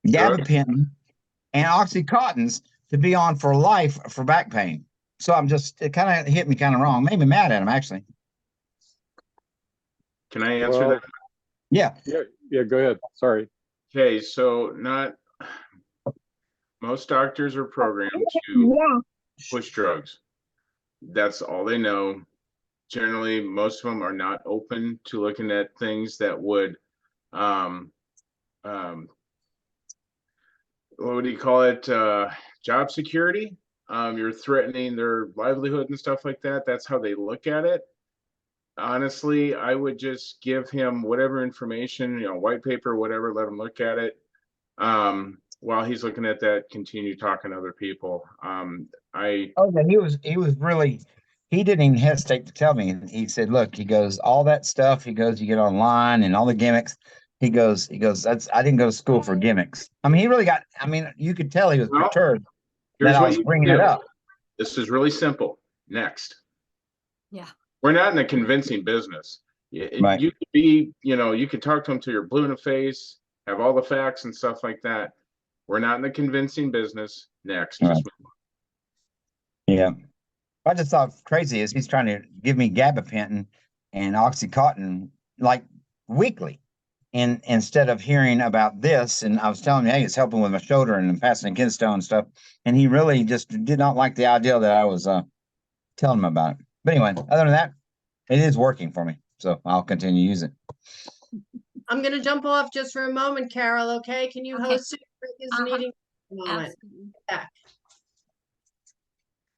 and Oxycontins to be on for life for back pain. So it kind of hit me kind of wrong. Made me mad at him, actually. Can I answer that? Yeah. Yeah, go ahead. Sorry. Okay, so most doctors are programmed to push drugs. That's all they know. Generally, most of them are not open to looking at things that would, what do you call it? Job security. You're threatening their livelihood and stuff like that. That's how they look at it. Honestly, I would just give him whatever information, white paper, whatever, let him look at it. While he's looking at that, continue talking to other people. He was really, he didn't even hesitate to tell me. He said, look, he goes, all that stuff, he goes, you get online and all the gimmicks. He goes, I didn't go to school for gimmicks. I mean, you could tell he was perturbed that I was bringing it up. This is really simple. Next. Yeah. We're not in a convincing business. Right. You could be, you could talk to him till you're blue in the face, have all the facts and stuff like that. We're not in the convincing business. Next. Right. Yeah. I just thought crazy is he's trying to give me gabapentin and Oxycontin like weekly. And instead of hearing about this, and I was telling him, hey, it's helping with my shoulder and I'm passing Kinstone and stuff. And he really just did not like the idea that I was telling him about it. But anyway, other than that, it is working for me. So I'll continue to use it. I'm going to jump off just for a moment, Carol. Okay. Can you host it for his meeting? Moment. Back.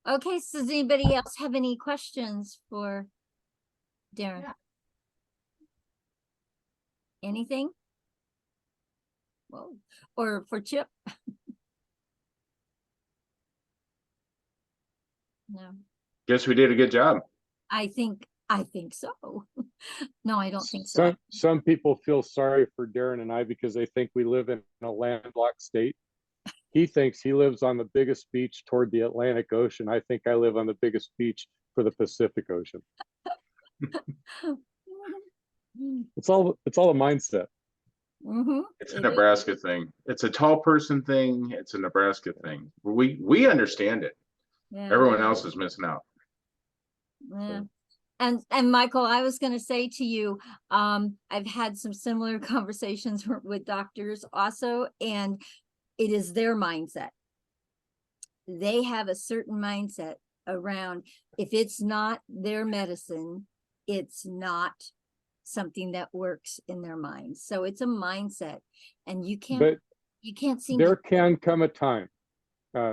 Okay. So does anybody else have any questions for Darren? Yeah. Anything? Whoa. Or for Chip? No. Guess we did a good job. I think so. No, I don't think so. Some people feel sorry for Darren and I because they think we live in a landlocked state. He thinks he lives on the biggest beach toward the Atlantic Ocean. I think I live on the biggest beach for the Pacific Ocean. It's all a mindset. Mm-hmm. It's a Nebraska thing. It's a tall person thing. It's a Nebraska thing. We understand it. Yeah. Everyone else is missing out. Yeah. And Michael, I was going to say to you, I've had some similar conversations with doctors also, and it is their mindset. They have a certain mindset around, if it's not their medicine, it's not something that works in their minds. So it's a mindset, and you can't seem there can come a time,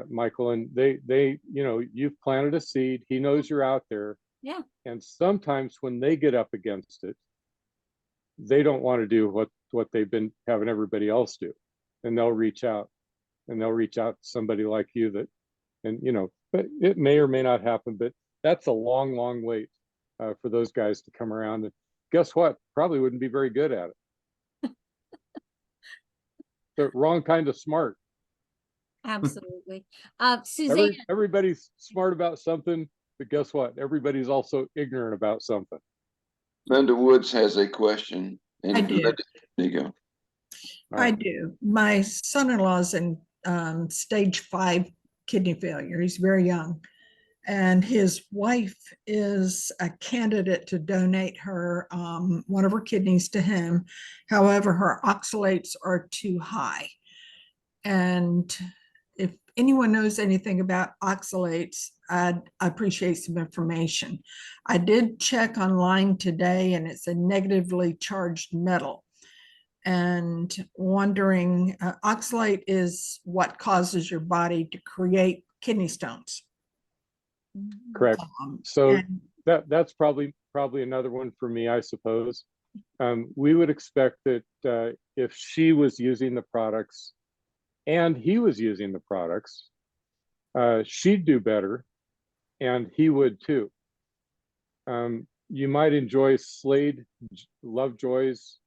Michael, and they you've planted a seed. He knows you're out there. Yeah. And sometimes when they get up against it, they don't want to do what they've been having everybody else do. And they'll reach out to somebody like you and But it may or may not happen, but that's a long, long wait for those guys to come around. And guess what? Probably wouldn't be very good at it. The wrong kind of smart. Absolutely. Suzanne, Everybody's smart about something, but guess what? Everybody's also ignorant about something. Linda Woods has a question. I do. There you go. All I right. do. My son-in-law's in stage 5 kidney failure. He's very young. And his wife is a candidate to donate her one of her kidneys to him. However, her oxalates are too high. And if anyone knows anything about oxalates, I'd appreciate some information. I did check online today, and it's a negatively charged metal. And wondering, oxalate is what causes your body to create kidney stones. Correct. So And that's probably another one for me, I suppose. We would expect that if she was using the products and he was using the products, she'd do better, and he would too. You might enjoy Slade Lovejoy's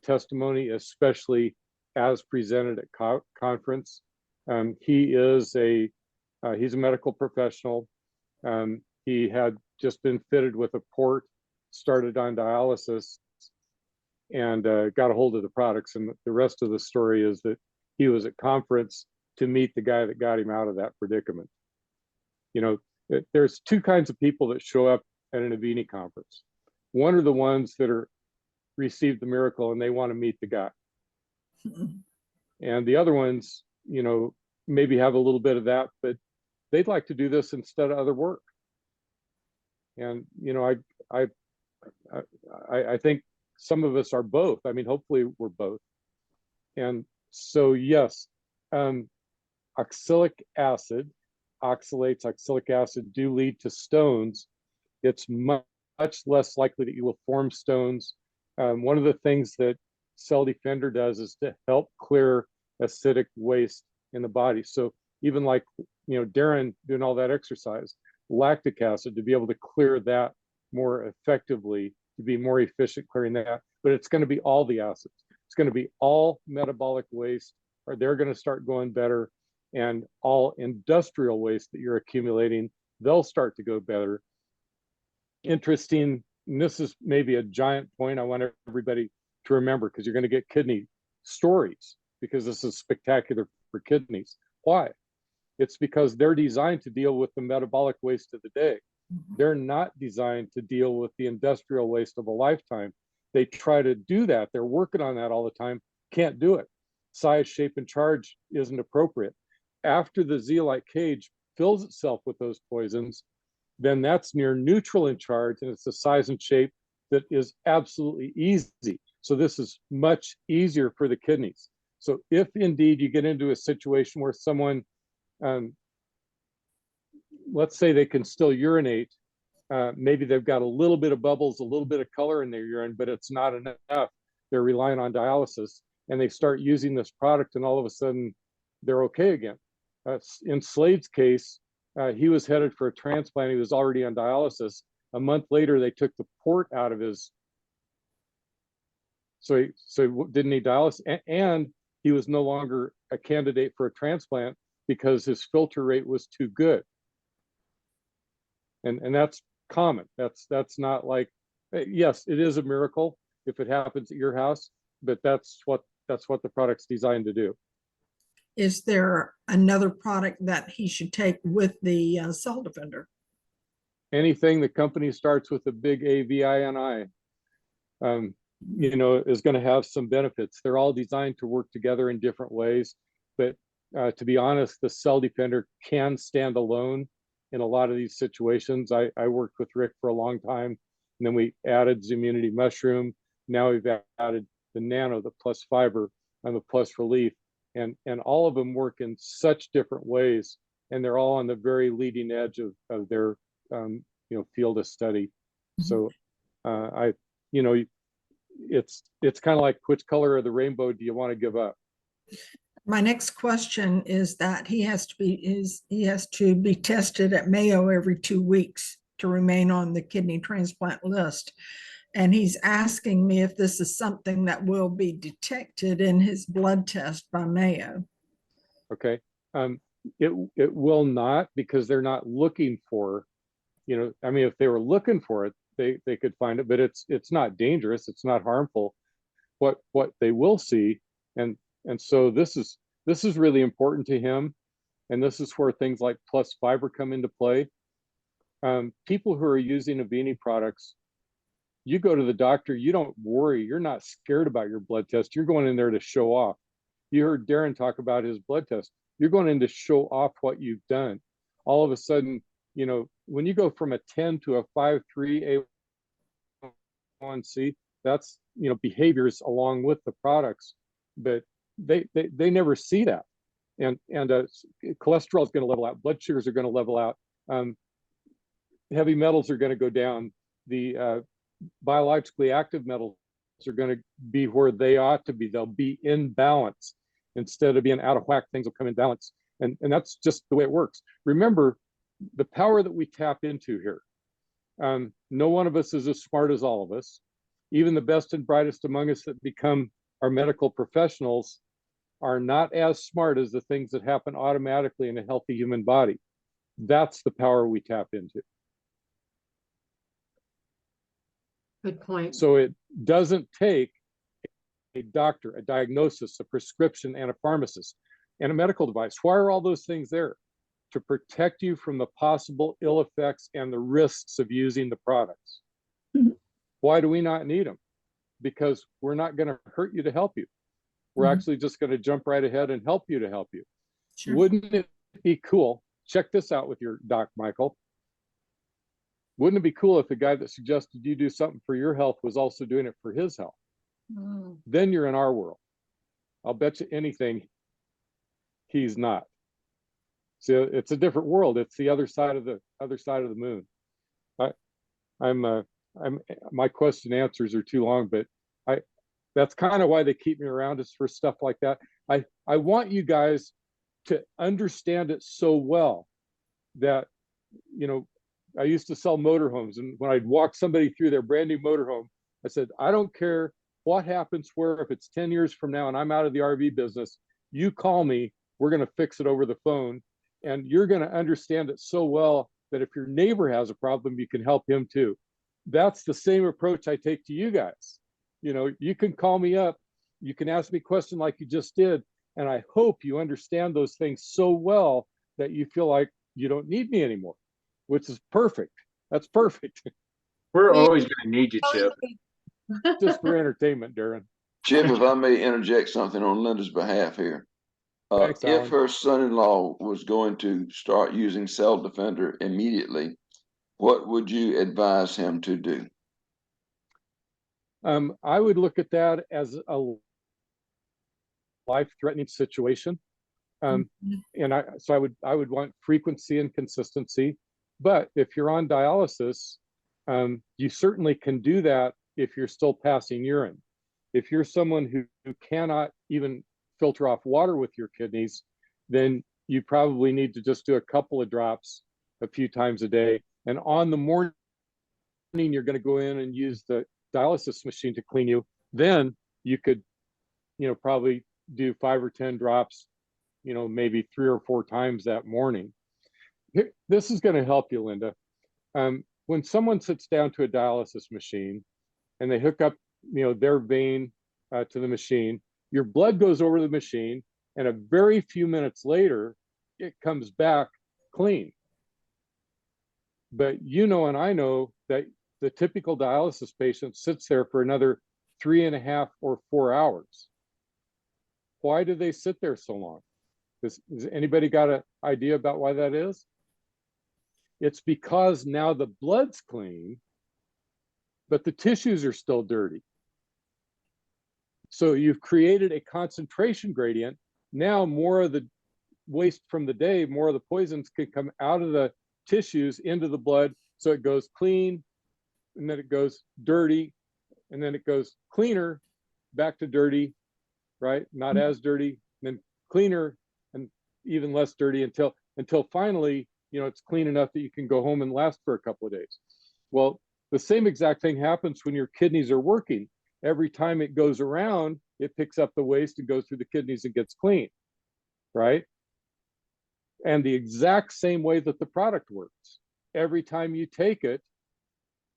testimony, especially as presented at conference. He's a medical professional. He had just been fitted with a port, started on dialysis, and got a hold of the products. And the rest of the story is that he was at conference to meet the guy that got him out of that predicament. You know, there's two kinds of people that show up at an Avini conference. One are the ones that are received the miracle and they want to meet the guy. And the other ones, you know, maybe have a little bit of that, but they'd like to do this instead of other work. And, you know, I think some of us are both. I mean, hopefully we're both. And so, yes, oxalic acid, oxalates, oxalic acid do lead to stones. It's much less likely that you will form stones. One of the things that Cell Defender does is to help clear acidic waste in the body. So even like, you know, Darren doing all that exercise, lactic acid, to be able to clear that more effectively, to be more efficient clearing that. But it's going to be all the acids. It's going to be all metabolic waste, or they're going to start going better, and all industrial waste that you're accumulating, they'll start to go better. Interesting, and this is maybe a giant point I want everybody to remember, because you're going to get kidney stories, because this is spectacular for kidneys. Why? It's because they're designed to deal with the metabolic waste of the day. They're not designed to deal with the industrial waste of a lifetime. They try to do that. They're working on that all the time. Can't do it. Size, shape, and charge isn't appropriate. After the zeolite cage fills itself with those poisons, then that's near neutral in charge, and it's a size and shape that is absolutely easy. So this is much easier for the kidneys. So if indeed you get into a situation where someone, let's say they can still urinate, maybe they've got a little bit of bubbles, a little bit of color in their urine, but it's not enough. They're relying on dialysis, and they start using this product, and all of a sudden they're okay again. In Slade's case, he was headed for a transplant. He was already on dialysis. A month later, they took the port out of his, so he didn't need dialysis, and he was no longer a candidate for a transplant because his filter rate was too good. And that's common. That's not like, yes, it is a miracle if it happens at your house, but that's what the product's designed to do. is there another product that he should take with the Cell Defender? Anything the company starts with a big AVINI, you know, is going to have some benefits. They're all designed to work together in different ways, but to be honest, the Cell Defender can stand alone in a lot of these situations. I worked with Rick for a long time, and then we added Zimmunity Mushroom. Now we've added the Nano, the Plus Fiber, and the Plus Relief, and all of them work in such different ways, and they're all on the very leading edge of their you know, field of study. So you know, it's kind of like, which color of the rainbow do you want to give up? My next question is that he has to be tested at Mayo every 2 weeks to remain on the kidney transplant list. And he's asking me if this is something that will be detected in his blood test by Mayo. Okay. It will not, because they're not looking for, I mean, if they were looking for it, they could find it, but it's not dangerous. It's not harmful. What they will see, and so this is really important to him, and this is where things like plus fiber come into play. People who are using Avini products, you go to the doctor, you don't worry, you're not scared about your blood test. You're going in there to show off. You heard Darren talk about his blood test. You're going in to show off what you've done. All of a sudden, when you go from a 10 to a 5.3 A1C, that's behaviors along with the products, but they never see that, and cholesterol is going to level out, blood sugars are going to level out, heavy metals are going to go down, the biologically active metals are going to be where they ought to be. They'll be in balance instead of being out of whack. Things will come in balance, and that's just the way it works. Remember the power that we tap into here. No one of us is as smart as all of us. Even the best and brightest among us that become our medical professionals are not as smart as the things that happen automatically in a healthy human body. That's the power we tap into. Good point. So it doesn't take a doctor, a diagnosis, a prescription, and a pharmacist, and a medical device. Why are all those things there? To protect you from the possible ill effects and the risks of using the products. Why do we not need them? Because we're not going to hurt you to help you. We're actually just going to jump right ahead and help you to help you. Sure. Wouldn't it be cool? Check this out with your doc, Michael. Wouldn't it be cool if the guy that suggested you do something for your health was also doing it for his health? Then you're in our world. I'll bet you anything he's not. So it's a different world. It's the other side of the moon. My question answers are too long, but that's kind of why they keep me around, is for stuff like that. I want you guys to understand it so well that, I used to sell motorhomes, and when I'd walk somebody through their brand new motorhome, I said, I don't care what happens where, if it's 10 years from now and I'm out of the RV business, you call me, we're going to fix it over the phone. And you're going to understand it so well that if your neighbor has a problem, you can help him too. That's the same approach I take to you guys. You can call me up, you can ask me a question like you just did, and I hope you understand those things so well that you feel like you don't need me anymore, which is perfect. That's perfect. We're always going to need you, Chip. Just for entertainment, Darren. Chip, if I may interject something on Linda's behalf here. Thanks, Alan. If her son-in-law was going to start using Cell Defender immediately, what would you advise him to do? I would look at that as a life-threatening situation. And so I would want frequency and consistency. But if you're on dialysis, you certainly can do that if you're still passing urine. If you're someone who cannot even filter off water with your kidneys, then you probably need to just do a couple of drops a few times a day. And on the morning, you're going to go in and use the dialysis machine to clean you. Then you could, probably do 5 or 10 drops, maybe 3 or 4 times that morning. This is going to help you, Linda. When someone sits down to a dialysis machine and they hook up, their vein to the machine, your blood goes over the machine, and a very few minutes later, it comes back clean. But and I know that the typical dialysis patient sits there for another 3.5 or 4 hours. Why do they sit there so long? Does anybody got an idea about why that is? It's because now the blood's clean, but the tissues are still dirty. So you've created a concentration gradient. Now more of the waste from the day, more of the poisons can come out of the tissues into the blood. So it goes clean, and then it goes dirty, and then it goes cleaner, back to dirty, right? Not as dirty, then cleaner and even less dirty until finally, it's clean enough that you can go home and last for a couple of days. Well, the same exact thing happens when your kidneys are working. Every time it goes around, it picks up the waste and goes through the kidneys and gets clean, right? And the exact same way that the product works. Every time you take it,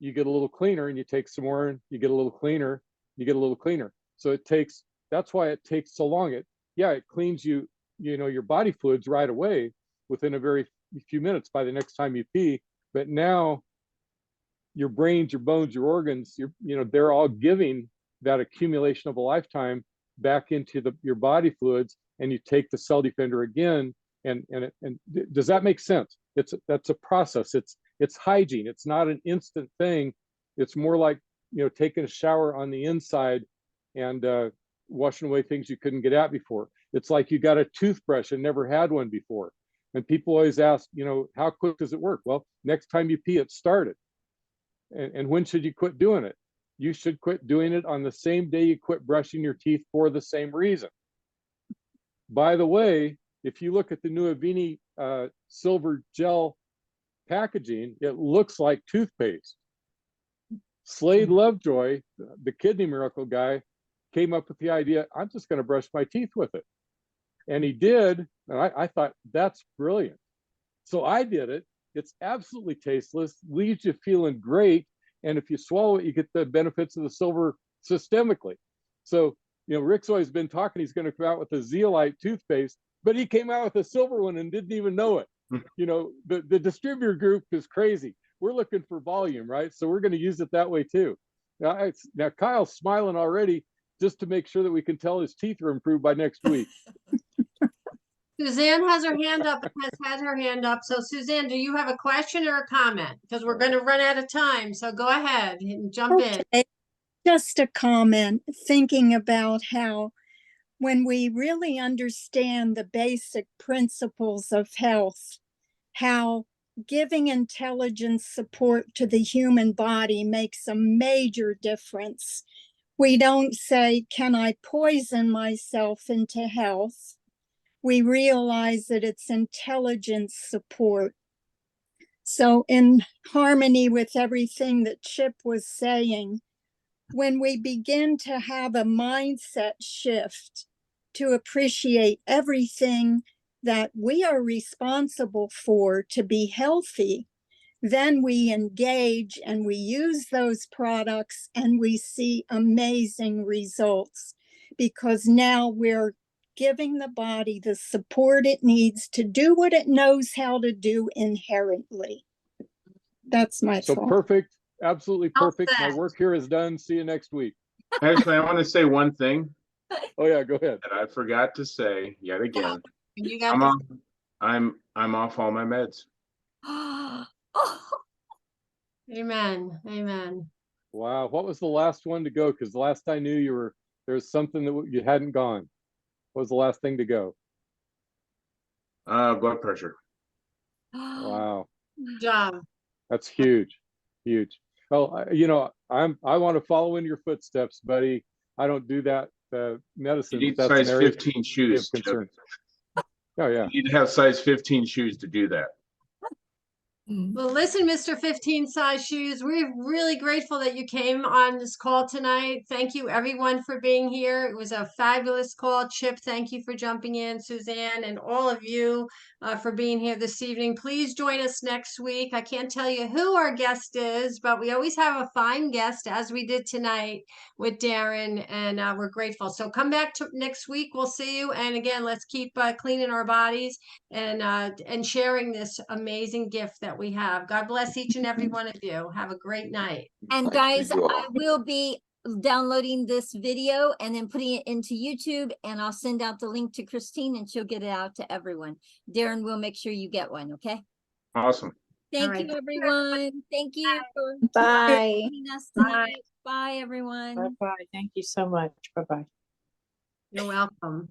you get a little cleaner, and you take some more and you get a little cleaner, you get a little cleaner. So that's why it takes so long. It cleans your body fluids right away within a very few minutes by the next time you pee. But now your brains, your bones, your organs, they're all giving that accumulation of a lifetime back into your body fluids, and you take the cell defender again. And does that make sense? That's a process. It's hygiene. It's not an instant thing. It's more like, taking a shower on the inside and washing away things you couldn't get at before. It's like you got a toothbrush and never had one before. And people always ask, how quick does it work? Well, next time you pee, it started. And when should you quit doing it? You should quit doing it on the same day you quit brushing your teeth for the same reason. By the way, if you look at the new Avini silver gel packaging, it looks like toothpaste. Slade Lovejoy, the kidney miracle guy, came up with the idea, I'm just going to brush my teeth with it. And he did, and I thought, that's brilliant. So I did it. It's absolutely tasteless, leaves you feeling great. And if you swallow it, you get the benefits of the silver systemically. So, Rick's always been talking, he's going to come out with a zeolite toothpaste, but he came out with a silver one and didn't even know it. The distributor group is crazy. We're looking for volume, right? So we're going to use it that way too. Now Kyle's smiling already just to make sure that we can tell his teeth are improved by next week. Suzanne has had her hand up. So Suzanne, do you have a question or a comment? Because we're going to run out of time. So go ahead and jump in. Just a comment, thinking about how when we really understand the basic principles of health, how giving intelligence support to the human body makes a major difference. We don't say, can I poison myself into health? We realize that it's intelligence support. So in harmony with everything that Chip was saying, when we begin to have a mindset shift to appreciate everything that we are responsible for to be healthy, then we engage and we use those products and we see amazing results, because now we're giving the body the support it needs to do what it knows how to do inherently. That's my thought. Perfect. Absolutely perfect. My work here is done. See you next week. Actually, I want to say one thing. Oh yeah, go ahead. That I forgot to say yet again. You got I'm off all my meds. Amen. Amen. Wow. What was the last one to go? Because the last I knew there was something that you hadn't gone. What was the last thing to go? Blood pressure. Wow. Good job. That's huge. Huge. Well, I want to follow in your footsteps, buddy. I don't do that medicine. You need that's size 15 shoes. Concern. Oh yeah. You need to have size 15 shoes to do that. Well, listen, Mr. 15 size shoes, we're really grateful that you came on this call tonight. Thank you everyone for being here. It was a fabulous call. Chip, thank you for jumping in. Suzanne, and all of you for being here this evening. Please join us next week. I can't tell you who our guest is, but we always have a fine guest, as we did tonight with Darren, and we're grateful. So come back to next week. We'll see you. And again, let's keep cleaning our bodies and sharing this amazing gift that we have. God bless each and every one of you. Have a great night. And Thanks guys, to you all. I will be downloading this video and then putting it into YouTube, and I'll send out the link to Christine and she'll get it out to everyone. Darren will make sure you get one, okay? Awesome. Thank right. you, everyone. Thank you for Bye. joining us tonight. Bye, everyone. Bye-bye. Thank you so much. Bye-bye. You're welcome.